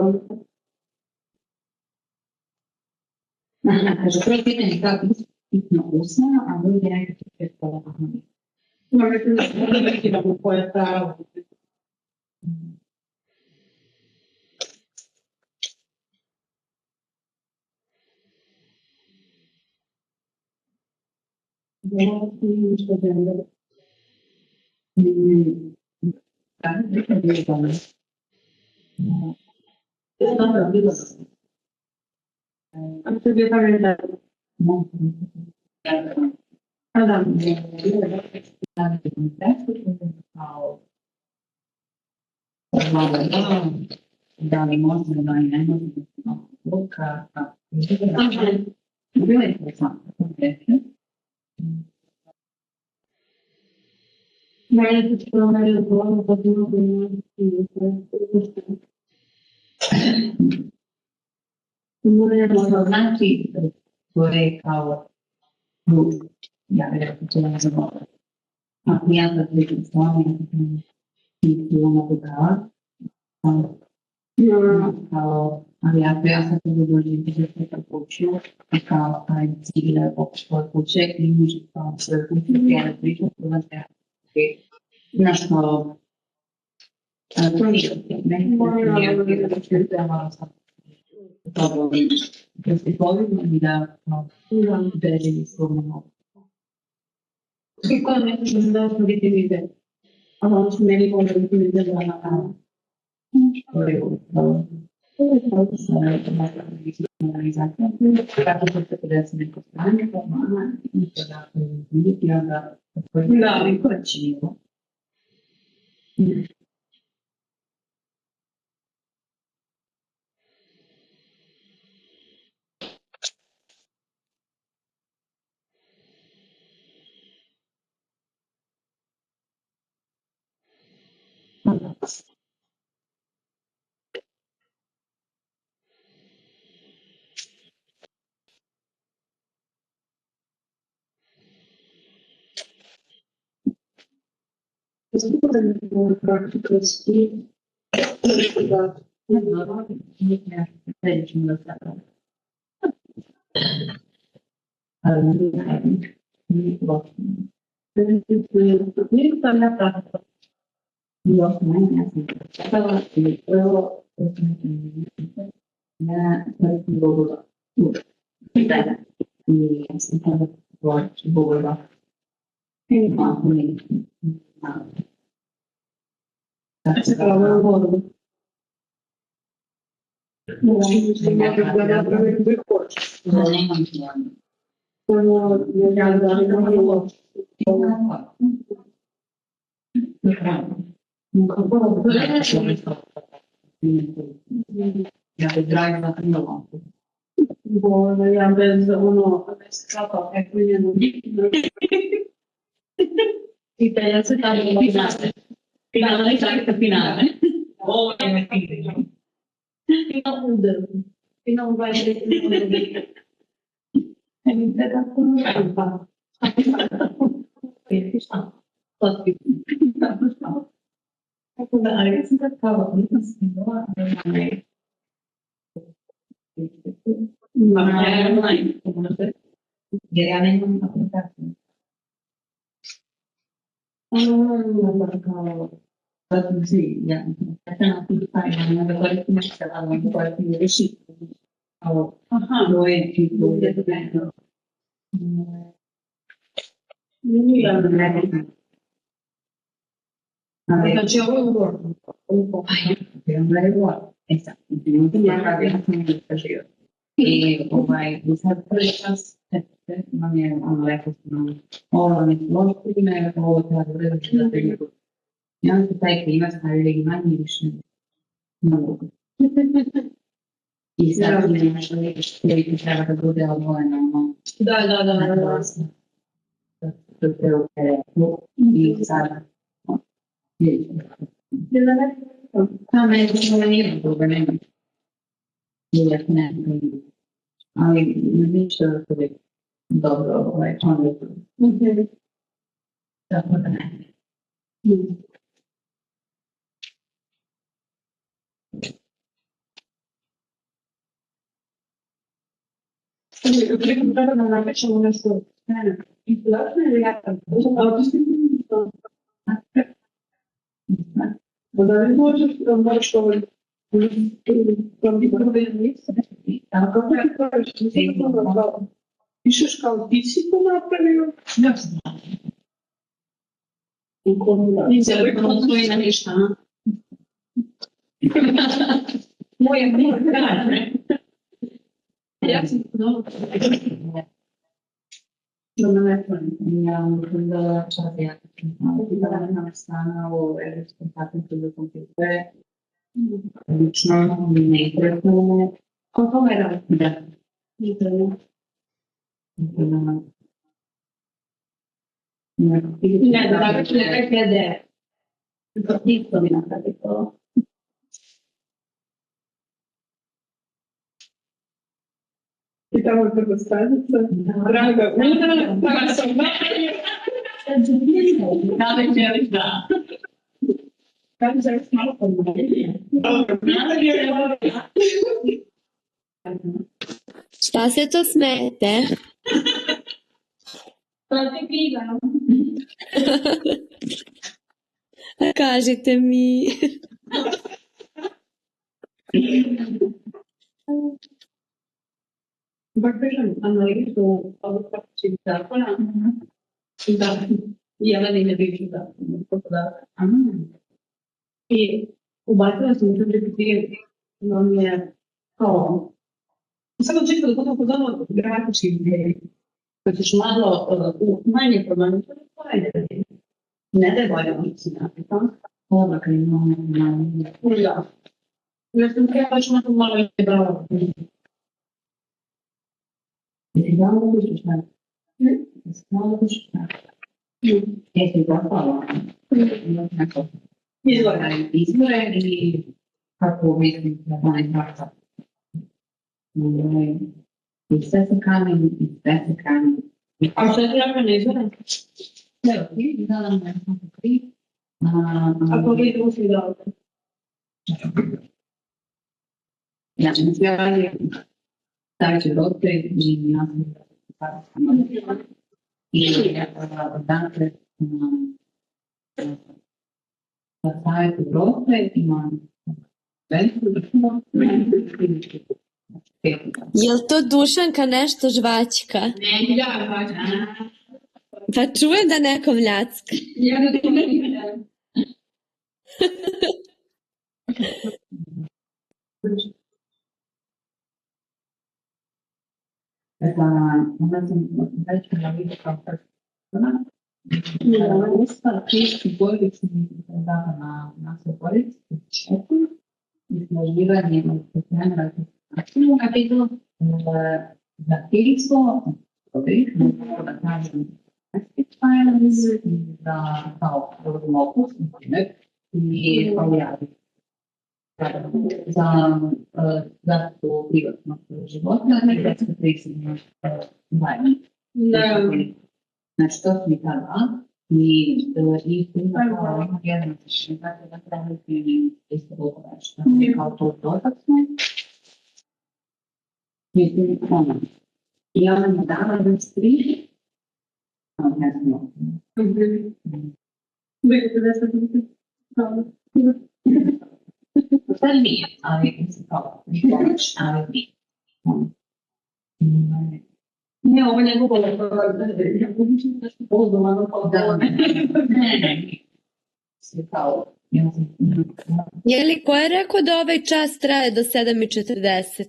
Kaže, prvo pitanje kako bitno usmeno, a drugi je nekako pretpostavljeno. Možete da neki da mu pojačava. Anche di fare da da li možda da li ne možda luka, bilo je interesantno. mene ti proveri odgovor da bilo bi Možda znači to je kao ja bih rekao to ne znam. A ja da vidim stvarno i to mogu dala. Kao, ali ja sam to dođem da se tako učio, kao taj cilj da pokušao kuće i može kao sve kuće, ja ne pričam, to vam treba. Znaš, kao, to nije, meni to nije, malo sam dobro vidiš. Da se povijem i da bežim iz svog mnogo. I kod ne možemo da smo biti vide. A ono su meni možda biti vide da na što je ovo. Kako se podesi neko stanje, pa mama, i to da vidjeti, i onda da, i ko će ovo. Zato da ne mogu praktikovati da Srećemo da sada. Nisam ja tako. Još ne, ja sam čekala i prvo na vrstu Bogova. I ja sam tada govoreći Bogova. I malo ne. se pravo vodu. Mislim da napravim gdje hoćeš. Nemam pojma. Samo ja da ne mogu Ja bih dragila krilo. Bono, ja bez ono, bez kapa, kako je I te se tamo finale. Finale, čakajte finale. Ovo je me finale. Finale udar. Finale 20. Mi se tako ne pa. Tako da, ali ja sam tako kao, nisam snimala, ne. Jer ja nemam aplikaciju. Kao, da sam svi, ja sam aplikaciju, da koristim nešto, ali da koristim rešiti. Moje čisto je da Nije da ne. Znači, ovo je ugodno. Onda je bilo. E sad, ja sam istražio. I sad prvi čas nam je rekao ovo ne loš primjer, ovo treba da vredoći da te ljudi. I onda se taj klima stavili manje više na mogu. I sad ti nemaš što treba da bude odvojeno. Da. I sada nije druga, nema. Ja ne znam. Ali ništa da se već dobro onda tako da ne. Preko vremena napišemo nešto. Izgledno ili ja sam? Da li možeš da moraš ovaj kako ti praviš? Pišeš kao ti si to napravio? Ja sam. Nisam svojina ništa. Moje kaže. Ja sam dobro. Dobro, ne znam. Ja mislim da čas ja da nam stana u evropskom patentu za kompjutere. Lično ne interesuje. Koliko je rad? Da. Ne, da ću nekaj glede. Isto mi napravi to. I tamo je prva stranica. Draga, pa sam Da li želiš da? kako se malo pomogli. Šta se to smete? To ti knjiga. Kažite mi. Baš kažem, analizu ovog praktičnog zakona Da, Jeleni ne bivši da. Tako da. I ubacila sam u GPT, on je kao, samo čisto da budemo kod ono grafički ideji. Kad ćeš malo manje problema, to je ajde. Ne da je bolje ono što si napisao. Ova kad imamo Da. Ja sam treba još malo je bravo. Jesi da učiš tako? Jesi da učiš tako? Jesi zapala? Izbore i kako mislim da oni tako. I sve se kamen, i sve se kamen. A što je treba na izbore? Evo, ti da nam je samo kriv. Ako vi drugi da ovdje. Znači, na sve radi stavit će rote i nastavno da se i dakle da stavite rote ima veliku državu. Jel to Dušanka nešto žvačka? Ne, ja žvačka. Pa čujem da neko mljacka. Ja ne to ne vidim. Onda sam već na vidu kao persona. Usta, kriški bojlicu da na svoj bojlicu, istraživanje i spremno različnu kapitu za pismo, da kažem, da kao mokus, i objaviti. Za to privatnog života, nekada se prisilno zajednici. Znači, to su mi tada i ima jedan dakle, da praviti isto dobro nešto. Kao to dotakno. Mislim, ono. I ona mi dala jedan strih. Ne znam. Vidite da sam vidite. Sad nije, ali mislim kao, ali nije. Ne, ovo ne govorim, ja budućim nešto pozdovano kao da ne. Sve kao, ja sam... Jeli, ko je rekao da ovaj čas traje do 7:40?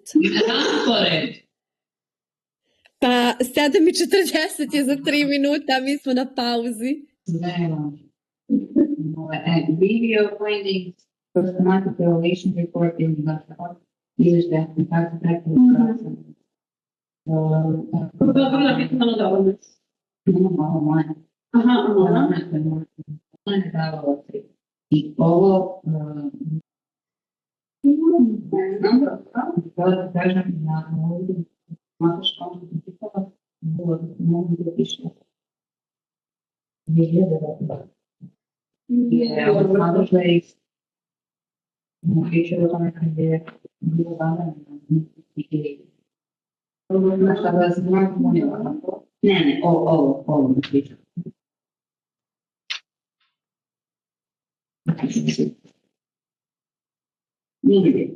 Kako reći? Pa 7:40 je za 3 minuta, a mi smo na pauzi. Video findings for systematic correlation report in the use that in fact effective process. Kako da biti malo dovoljno? Malo manje. Aha, Manje davalo se. I ovo... Znam da kažem na ovdje smatraš kao što ti pitala, mogu da piše. Nije da je smatraš da je piše o tome kad je bilo dana i znaš kada da se znam komunila. Ne, ovo piše. Nigdje.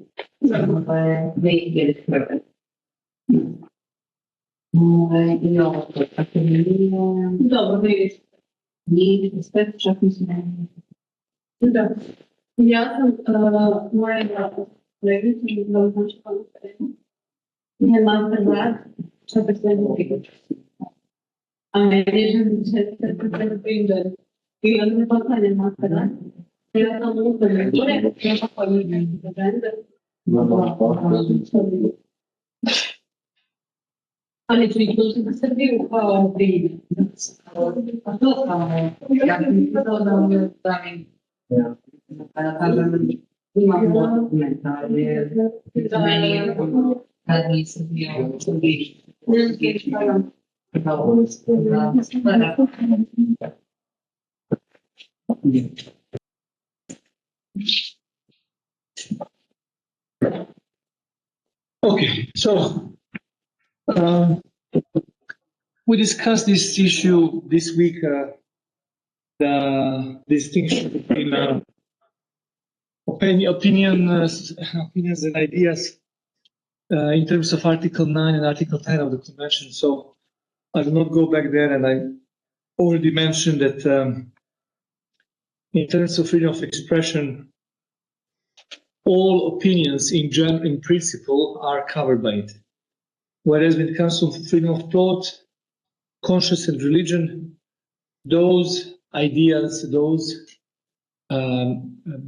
To je 2001. I ovo to tako nije... dobro, vidiš. Nije, sve čak mislim Da. Ja sam moja kolegica, da znači kako se rekao. Je master rad, što se sve drugi. A je se treba prinder. I onda me postavlja master rad. Ja sam uzmano gore, ja sam pojavljena za render. Ali ću ih doći na Srbiju kao primer. A to kao, ja sam pitala da vam je stavim, kada kažem, imamo dokumenta, jer meni je kad nisam bio u Srbiji. Okay, so we discussed this issue this week, the distinction between opinions and ideas in terms of Article 9 and Article 10 of the Convention. So I will not go back there, and already mentioned that in terms of freedom of expression, all opinions in principle are covered by it. Whereas when it comes to freedom of thought, conscience and religion, those ideas, those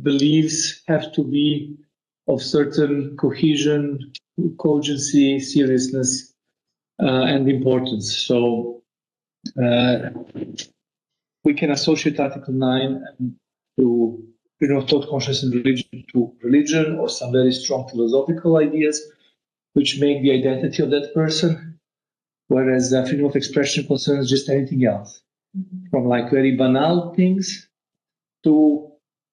beliefs have to be of certain cohesion, cogency, seriousness, and importance. So we can associate Article 9 to freedom of thought, conscience, and religion, or some very strong philosophical ideas which make the identity of that person, whereas freedom of expression concerns just anything else, from like very banal things to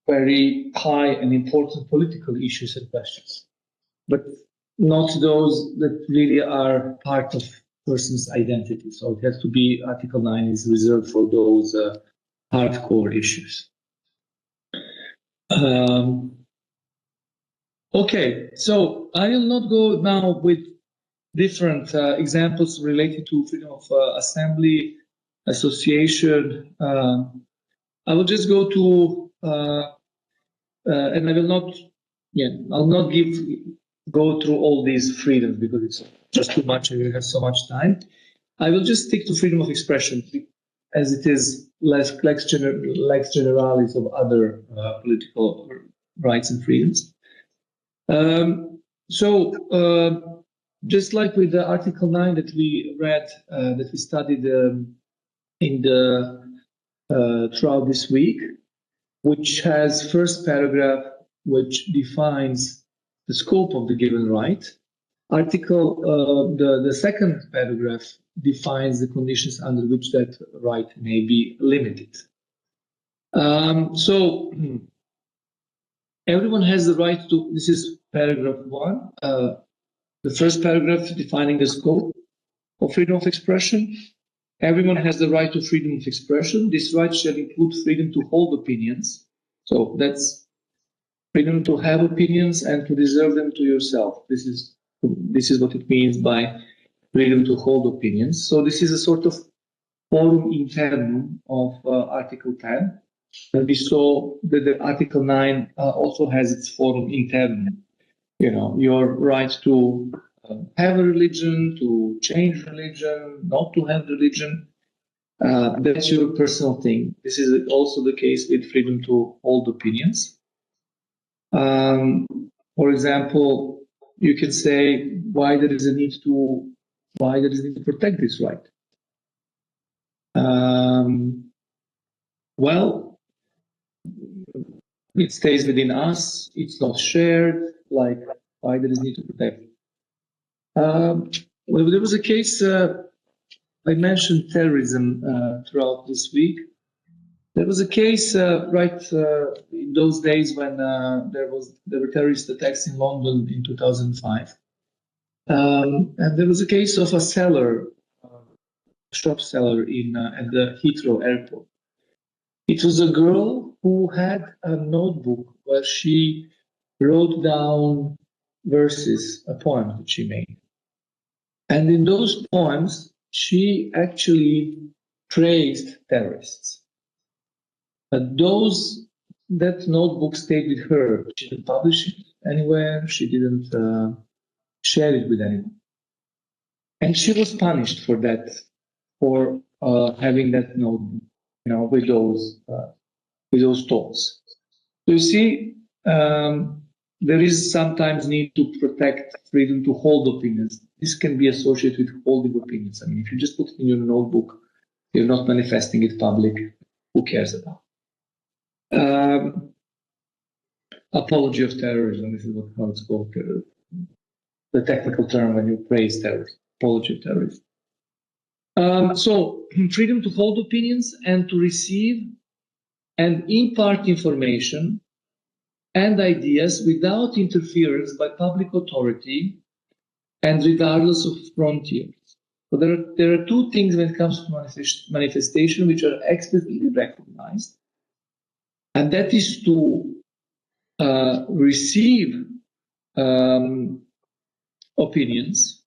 very high and important political issues and questions, but not those that really are part of person's identity. So it has to be, Article 9 is reserved for those hardcore issues. Okay, so I will not go now with different examples related to freedom of assembly, association. I will just go to, and I will not, I'll not go through all these freedoms because it's just too much. I will have so much time. I will just stick to freedom of expression as it is lex generalis of other political rights and freedoms. Just like with the Article 9 that we read, that we studied in the throughout this week, which has first paragraph which defines the scope of the given right. The second paragraph defines the conditions under which that right may be limited. Everyone has the right to, this is paragraph 1, the first paragraph defining the scope of freedom of expression. Everyone has the right to freedom of expression. This right shall include freedom to hold opinions. So that's freedom to have opinions and to reserve them to yourself. This is what it means by freedom to hold opinions. So this is a sort of forum internum of Article 10. And we saw that the Article 9 also has its forum internum. Your right to have a religion, to change religion, not to have religion. That's your personal thing. This is also the case with freedom to hold opinions. For example, you can say why there is a need to protect this right. Well, it stays within us. It's not shared. Like why there is need to protect. Well, there was a case. I mentioned terrorism throughout this week. There was a case in those days when there were terrorist attacks in London in 2005, and there was a case of a shop seller at the Heathrow airport. It was a girl who had a notebook where she wrote down verses, a poem that she made, and in those poems she actually praised terrorists. But that notebook stayed with her. She didn't publish it anywhere. She didn't share it with anyone. And she was punished for that, for having that notebook, with those thoughts. So you see, there is sometimes need to protect freedom to hold opinions. This can be associated with holding opinions. I mean, if you just put it in your notebook, you're not manifesting it public. Who cares about? Apology of terrorism. This is how it's called. The technical term when you praise terrorism. Apology of terrorism. So freedom to hold opinions and to receive and impart information and ideas without interference by public authority and regardless of frontiers. So there are two things when it comes to manifestation which are explicitly recognized, and that is to receive opinions.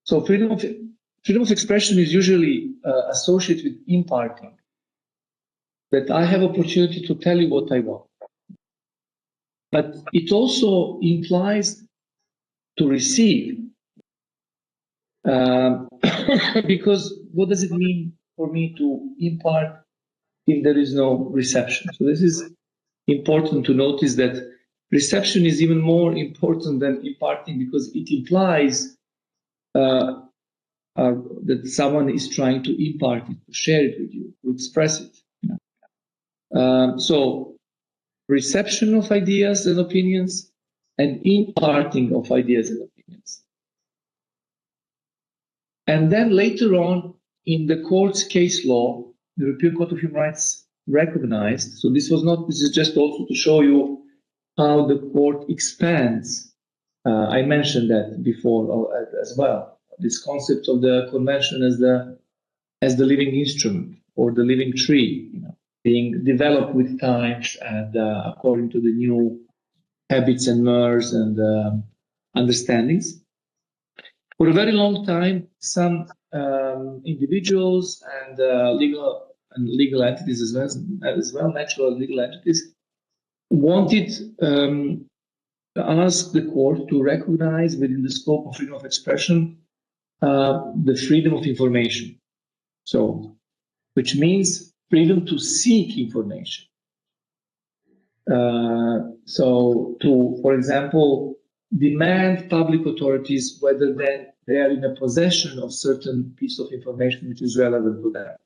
So freedom freedom of expression is usually associated with imparting, that I have opportunity to tell you what I want. But it also implies to receive, because what does it mean for me to impart if there is no reception? So this is important to notice, that reception is even more important than imparting, because it implies that someone is trying to impart it, to share it with you, to express it. So reception of ideas and opinions, and imparting of ideas and opinions. And then later on, in the court's case law, the European Court of Human Rights recognized, so this is just also to show you how the court expands. I mentioned that before as well, this concept of the convention as the living instrument, or the living tree, being developed with times and according to the new habits and mores and understandings. For a very long time, some individuals and legal entities as well, natural legal entities, wanted ask the court to recognize within the scope of freedom of expression the freedom of information. So, which means freedom to seek information. So to, for example, demand public authorities whether they are in a possession of certain piece of information which is relevant to them.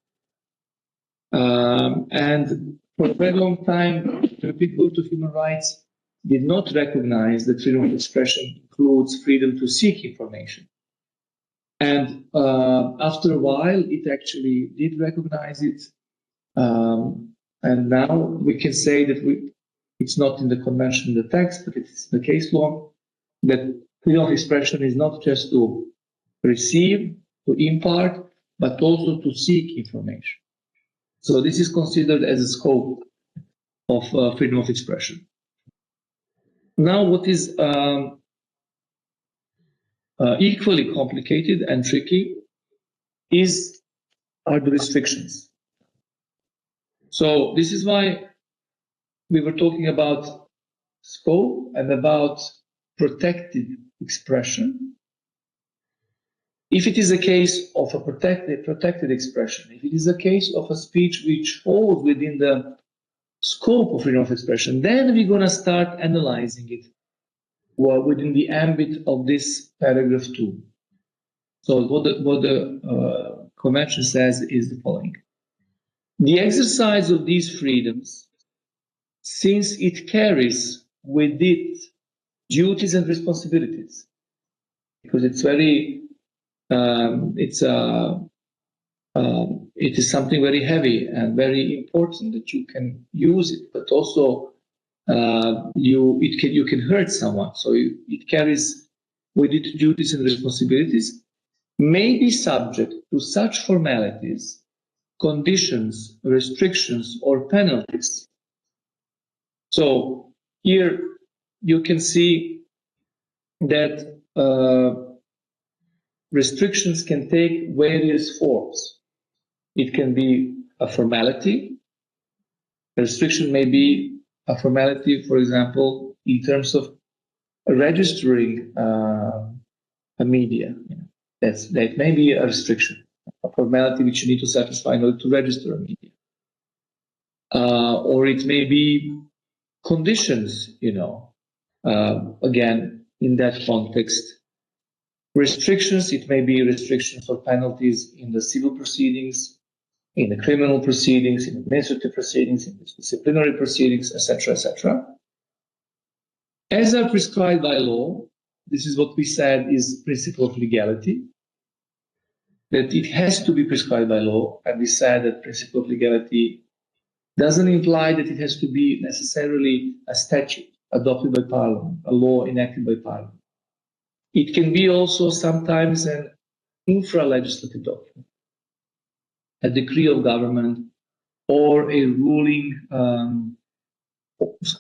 And for a very long time, the European Court of Human Rights did not recognize that freedom of expression includes freedom to seek information. And after a while, it actually did recognize it. And now we can say that it's not in the convention, in the text, but it's the case law, that freedom of expression is not just to receive, to impart, but also to seek information. So this is considered as a scope of freedom of expression. Now, what is equally complicated and tricky are the restrictions. So this is why we were talking about scope and about protected expression. If it is a case of a protected expression, if it is a case of a speech which falls within the scope of freedom of expression, then we're going to start analyzing it within the ambit of this paragraph 2. So what the convention says is the following. The exercise of these freedoms, since it carries with it duties and responsibilities, because it's very, it is something very heavy and very important that you can use it, but also you can hurt someone. So it carries with it duties and responsibilities, may be subject to such formalities, conditions, restrictions, or penalties. So here you can see that restrictions can take various forms. It can be a formality. A restriction may be a formality, for example, in terms of registering a media. That may be a restriction, a formality which you need to satisfy in order to register a media. Or it may be conditions, again, in that context. Restrictions, it may be restrictions or penalties in the civil proceedings, in the criminal proceedings, in administrative proceedings, in the disciplinary proceedings, etc., etc. As are prescribed by law, this is what we said is principle of legality, that it has to be prescribed by law, and we said that principle of legality doesn't imply that it has to be necessarily a statute adopted by Parliament, a law enacted by Parliament. It can be also sometimes an infra-legislative document, a decree of government, or a ruling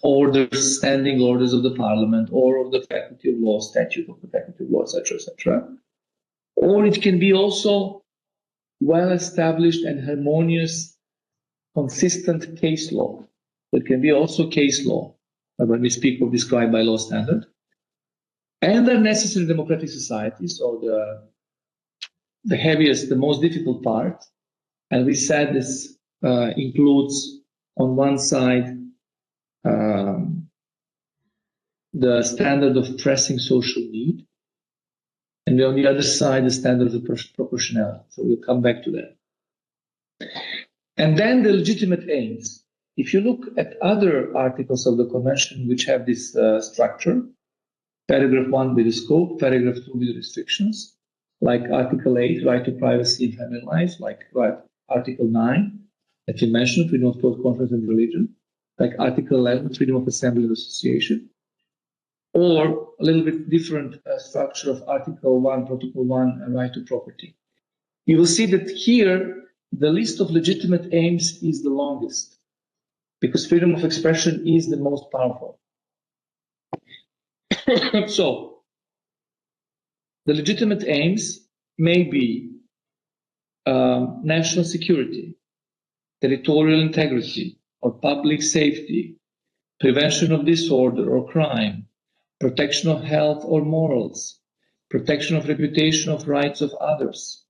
orders, standing orders of the Parliament, or of the Faculty of Law, statute of the Faculty of Law, etc., etc. Or it can be also well-established and harmonious, consistent case law. It can be also case law, when we speak of described by law standard. And the necessary democratic societies, or the heaviest, the most difficult part. And we said this includes, on one side, the standard of pressing social need, and on the other side, the standard of proportionality. So we'll come back to that. And then the legitimate aims. If you look at other articles of the Convention which have this structure, paragraph 1 with the scope, paragraph 2 with the restrictions, like Article 8, right to privacy and family life, like Article 9, that you mentioned, freedom of thought, conference, and religion, like Article 11, freedom of assembly and association, or a little bit different structure of Article 1, Protocol 1, and right to property. You will see that here, the list of legitimate aims is the longest, because freedom of expression is the most powerful. So, the legitimate aims may be national security, territorial integrity, or public safety, prevention of disorder or crime, protection of health or morals, protection of reputation of rights of others,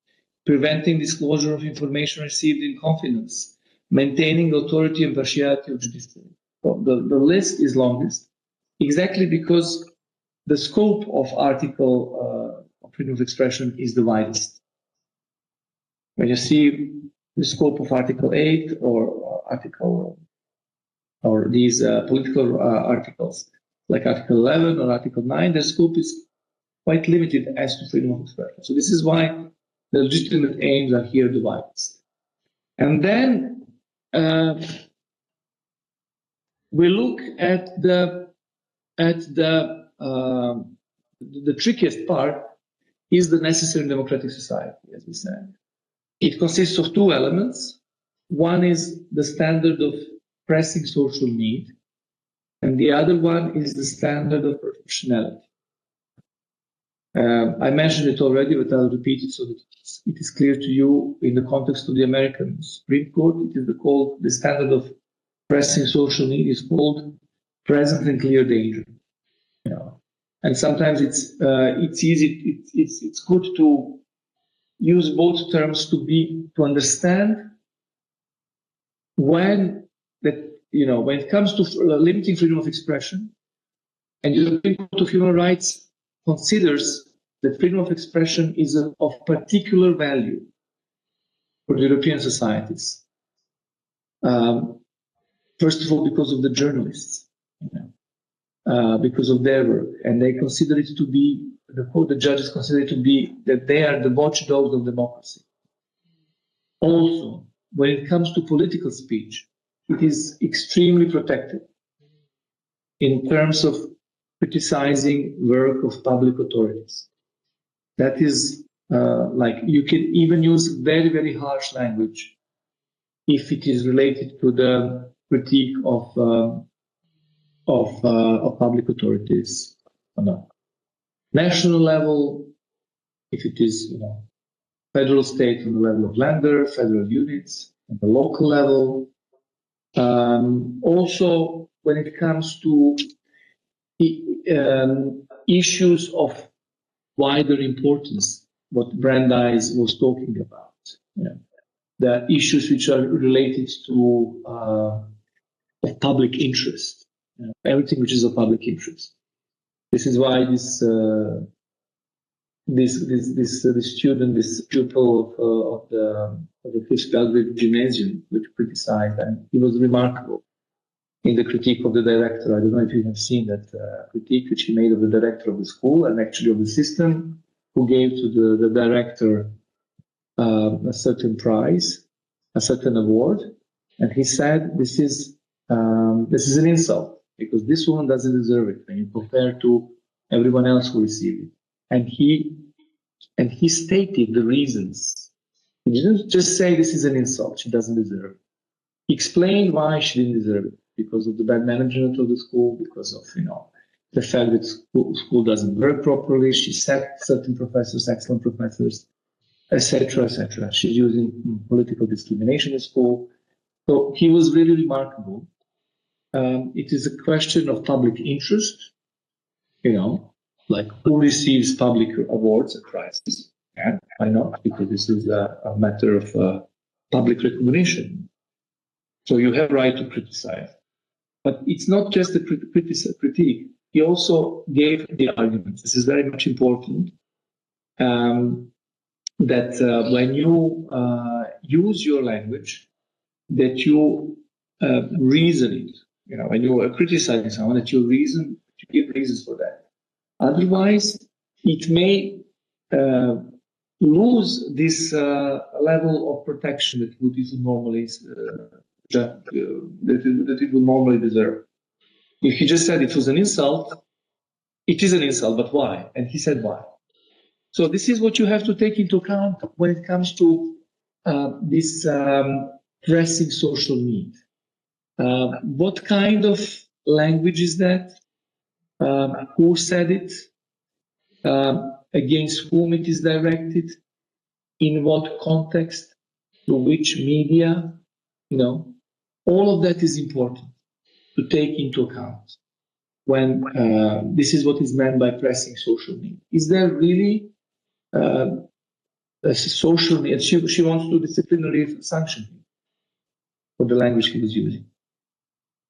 preventing disclosure of information received in confidence, maintaining authority and impartiality of judiciary. So the list is longest, exactly because the scope of Article of freedom of expression is the widest. When you see the scope of Article 8 or these political articles, like Article 11 or Article 9, the scope is quite limited as to freedom of expression. So this is why the legitimate aims are here the widest. And then we look at the trickiest part is the necessary democratic society, as we said. It consists of two elements. One is the standard of pressing social need, and the other one is the standard of proportionality. I mentioned it already, but I'll repeat it so that it is clear to you in the context of the American Supreme Court. It is called the standard of pressing social need is called present and clear danger. You know, and sometimes it's easy. It's good to use both terms to understand when it comes to limiting freedom of expression, and the European Court of Human Rights considers that freedom of expression is of particular value for the European societies. First of all, because of the journalists, because of their work, and they consider it to be, the judges consider it to be that they are the watchdogs of democracy. Also, when it comes to political speech, it is extremely protected in terms of criticizing work of public authorities. That is you can even use very, very harsh language if it is related to the critique of public authorities. On national level, if it is federal state on the level of Länder, federal units, at the local level. Also, when it comes to issues of wider importance, what Brandeis was talking about, the issues which are related to of public interest, everything which is of public interest. This is why this student, this pupil of the Fifth Belgrade Gymnasium, which criticized, and he was remarkable in the critique of the director. I don't know if you have seen that critique which he made of the director of the school and actually of the system, who gave to the director a certain prize, a certain award, and he said this is an insult because this woman doesn't deserve it when you compare to everyone else who received it. And he stated the reasons. He didn't just say this is an insult, she doesn't deserve it. He explained why she didn't deserve it, because of the bad management of the school, because of the fact that school doesn't work properly. She sacked certain professors, excellent professors, etc., etc. She's using political discrimination in school. So he was really remarkable. It is a question of public interest, like who receives public awards and prizes. Yeah, why not? Because this is a matter of public recognition. So you have a right to criticize. But it's not just a critique. He also gave the arguments. This is very much important. That when you use your language, that you reason it. When you are criticizing someone, that you give reasons for that. Otherwise, it may lose this level of protection that it would normally that it would normally deserve. If he just said it was an insult, it is an insult, but why? And he said why. So this is what you have to take into account when it comes to this pressing social need. What kind of language is that? Who said it? Against whom it is directed? In what context? To which media? All of that is important to take into account when this is what is meant by pressing social need. Is there really a social need? She wants to disciplinary sanction for the language he was using.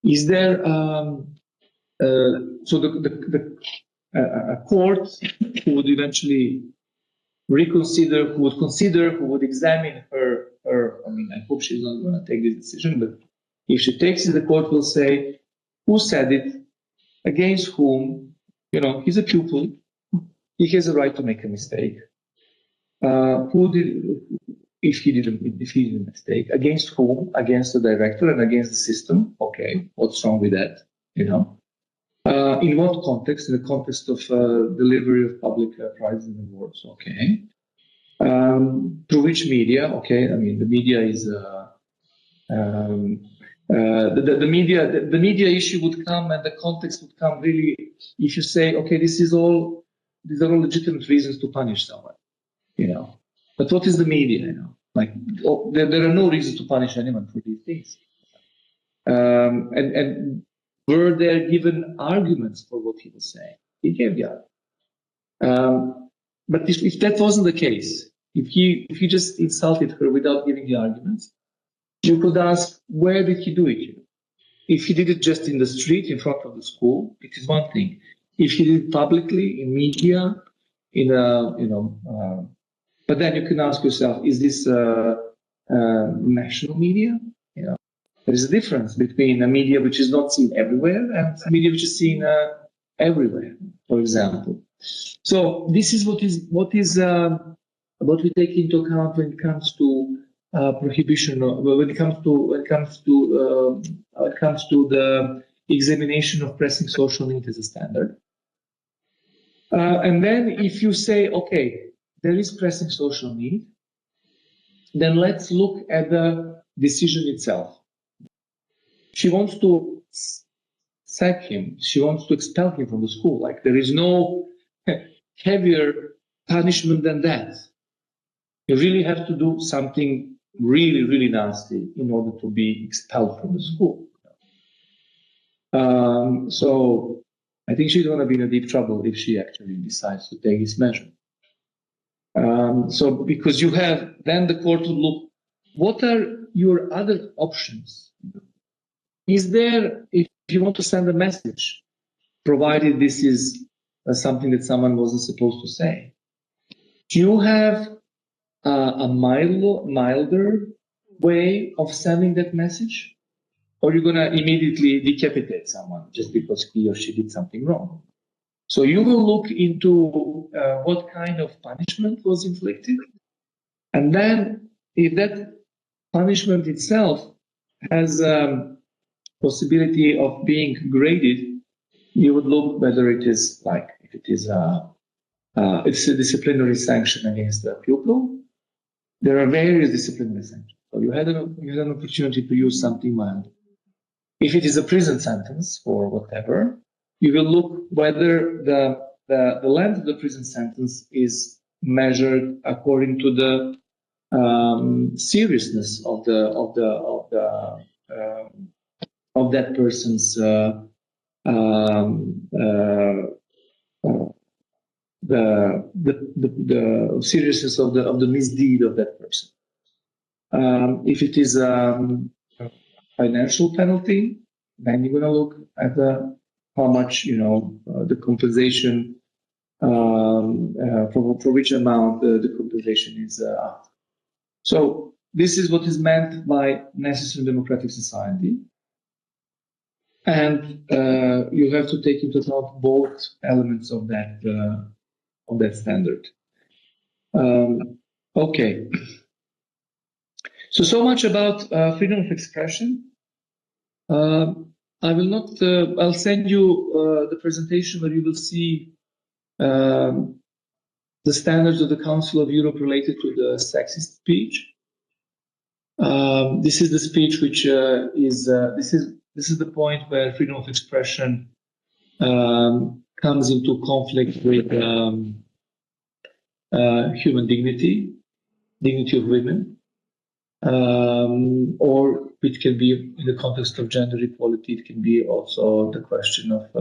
Is there so a court who would eventually reconsider, who would examine her? I mean, I hope she's not going to take this decision, but if she takes it, the court will say, who said it, against whom? He's a pupil. He has a right to make a mistake. Who did? If he did a mistake, against whom? Against the director and against the system. Okay, what's wrong with that? In what context? In the context of delivery of public prizes and awards. Okay. Through which media? Okay, I mean the media is the media issue would come, and the context would come really if you say, okay, these are all legitimate reasons to punish someone. But what is the media? Like there are no reasons to punish anyone for these things. And were there given arguments for what he was saying? He gave the argument. But if that wasn't the case, if he just insulted her without giving the arguments, you could ask, where did he do it? If he did it just in the street in front of the school, it is one thing. If he did it publicly in media, but then you can ask yourself, is this national media? There is a difference between a media which is not seen everywhere and a media which is seen everywhere, for example. So this is what we take into account when it comes to prohibition, when it comes to the examination of pressing social need as a standard. And then if you say, okay, there is pressing social need, then let's look at the decision itself. She wants to sack him. She wants to expel him from the school. Like there is no heavier punishment than that. You really have to do something really, really nasty in order to be expelled from the school. So I think she's going to be in a deep trouble if she actually decides to take this measure. So because you have, then the court will look, what are your other options? Is there, if you want to send a message, provided this is something that someone wasn't supposed to say, do you have a milder way of sending that message? Or you're going to immediately decapitate someone just because he or she did something wrong? So you will look into what kind of punishment was inflicted. And then if that punishment itself has possibility of being graded, you would look whether it is like, if it is it's a disciplinary sanction against the pupil. There are various disciplinary sanctions. So you had an opportunity to use something mild. If it is a prison sentence for whatever, you will look whether the length of the prison sentence is measured according to the seriousness of that person's the seriousness of the misdeed of that person. If it is a financial penalty, then you're going to look at how much the compensation for which amount the compensation is up. So this is what is meant by necessary democratic society. And you have to take into account both elements of that standard. Okay. So much about freedom of expression. I will not. I'll send you the presentation where you will see the standards of the Council of Europe related to the sexist speech. This is the speech which this is the point where freedom of expression comes into conflict with human dignity of women, or it can be in the context of gender equality. It can be also the question of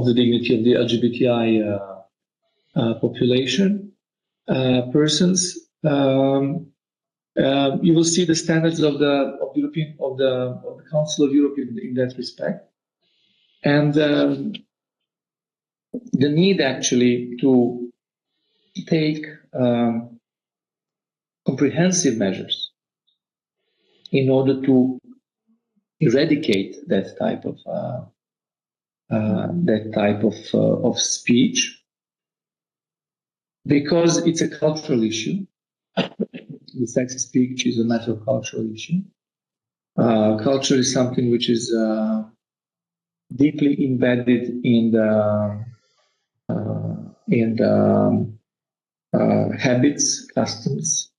the dignity of the LGBTI population, persons. You will see the standards of the Council of Europe in that respect, and the need actually to take comprehensive measures in order to eradicate that type of speech, because it's a cultural issue. The sexist speech is a matter of cultural issue. Culture is something which is deeply embedded in the habits, customs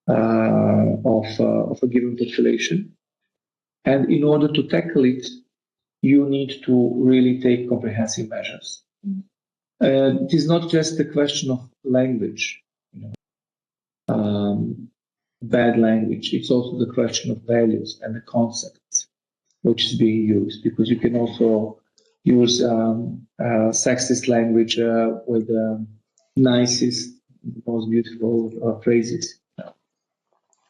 of a given population, and in order to tackle it, you need to really take comprehensive measures. It is not just a question of language, bad language. It's also the question of values and the concepts which is being used, because you can also use sexist language with the nicest, most beautiful phrases.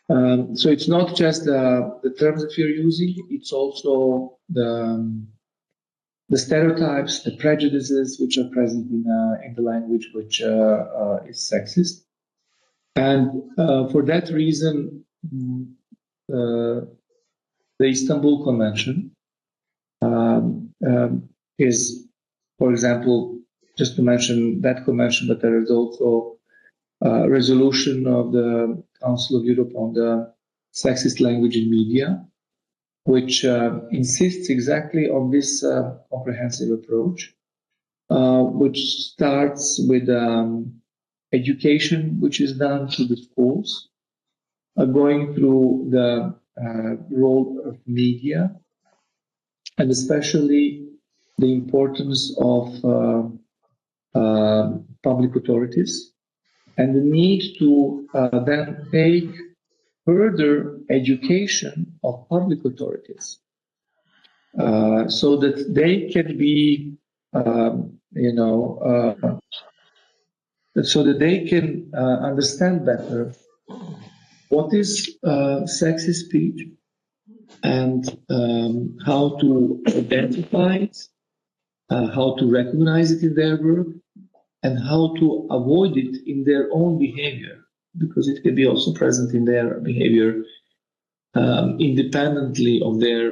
So it's not just the terms that you're using, it's also the stereotypes, the prejudices which are present in the language which is sexist. And for that reason, the Istanbul Convention is, for example, just to mention that convention, but there is also a resolution of the Council of Europe on the sexist language in media, which insists exactly on this comprehensive approach, which starts with education, which is done through the schools, going through the role of media, and especially the importance of public authorities, and the need to then take further education of public authorities so that they can be, so that they can understand better what is sexist speech and how to identify it, how to recognize it in their work, and how to avoid it in their own behavior, because it can be also present in their behavior independently of their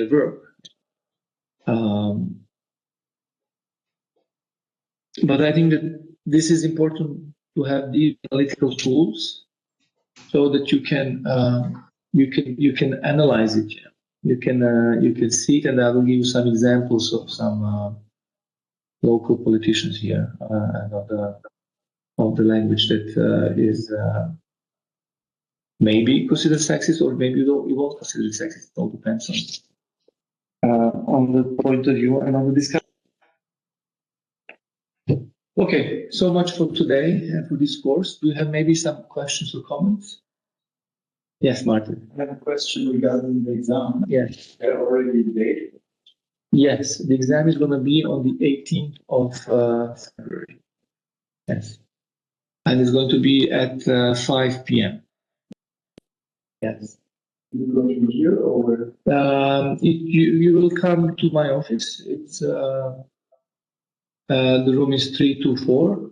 work. But I think that this is important to have these analytical tools so that you can analyze it. You can see it, and I will give you some examples of some local politicians here and of the language that is maybe considered sexist, or maybe you won't consider it sexist. It all depends on the point of view and on the discussion. Okay, so much for today for this course. Do you have maybe some questions or comments? Yes, Martin. I have a question regarding the exam. Yes. Already the date? Yes, the exam is going to be on the 18th of February. Yes. And it's going to be at 5 p.m. Yes. You go in here or? You will come to my office. It's the room is 324.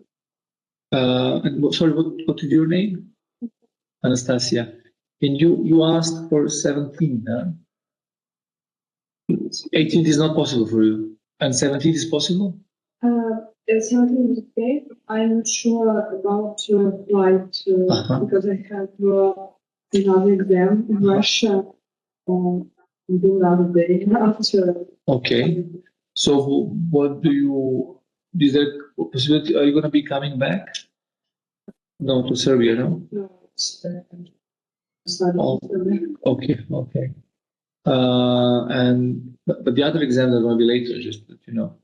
And sorry, what is your name? Anastasia. And you asked for 17, huh? 18th is not possible for you. And 17th is possible? 17 is okay. I'm not sure about flight because I have another exam in Russia on another day after. Okay. So what do you? Is there a possibility? Are you going to be coming back? No, to Serbia, no. No, it's Oh, okay. But the other exams are going to be later, just that you know.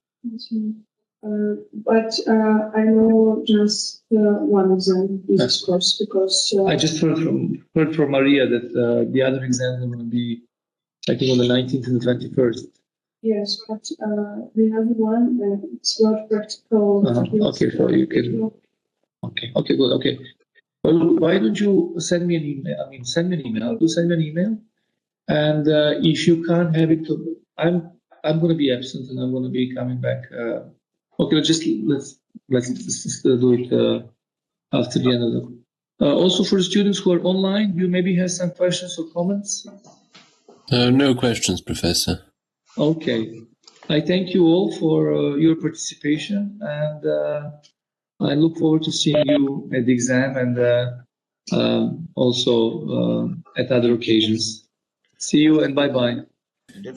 But I know just one exam this course because I just heard from Maria that the other exams are going to be, I think, on the 19th and the 21st. Yes, but we have one and it's not practical. Okay, so you can. Okay, good. Okay. Well, why don't you send me an email? I mean, send me an email. Do send me an email, and if you can't have it, I'm going to be absent and I'm going to be coming back. Okay, let's just do it after the end of the. Also, for the students who are online, you maybe have some questions or comments. No questions, Professor. Okay, I thank you all for your participation, and I look forward to seeing you at the exam and also at other occasions. See you and bye-bye.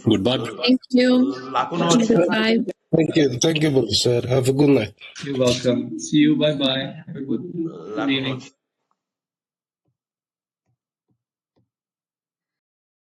Goodbye. Thank you. Goodbye. Thank you, Professor. Have a good night. You're welcome. See you. Bye-bye. Have a good evening.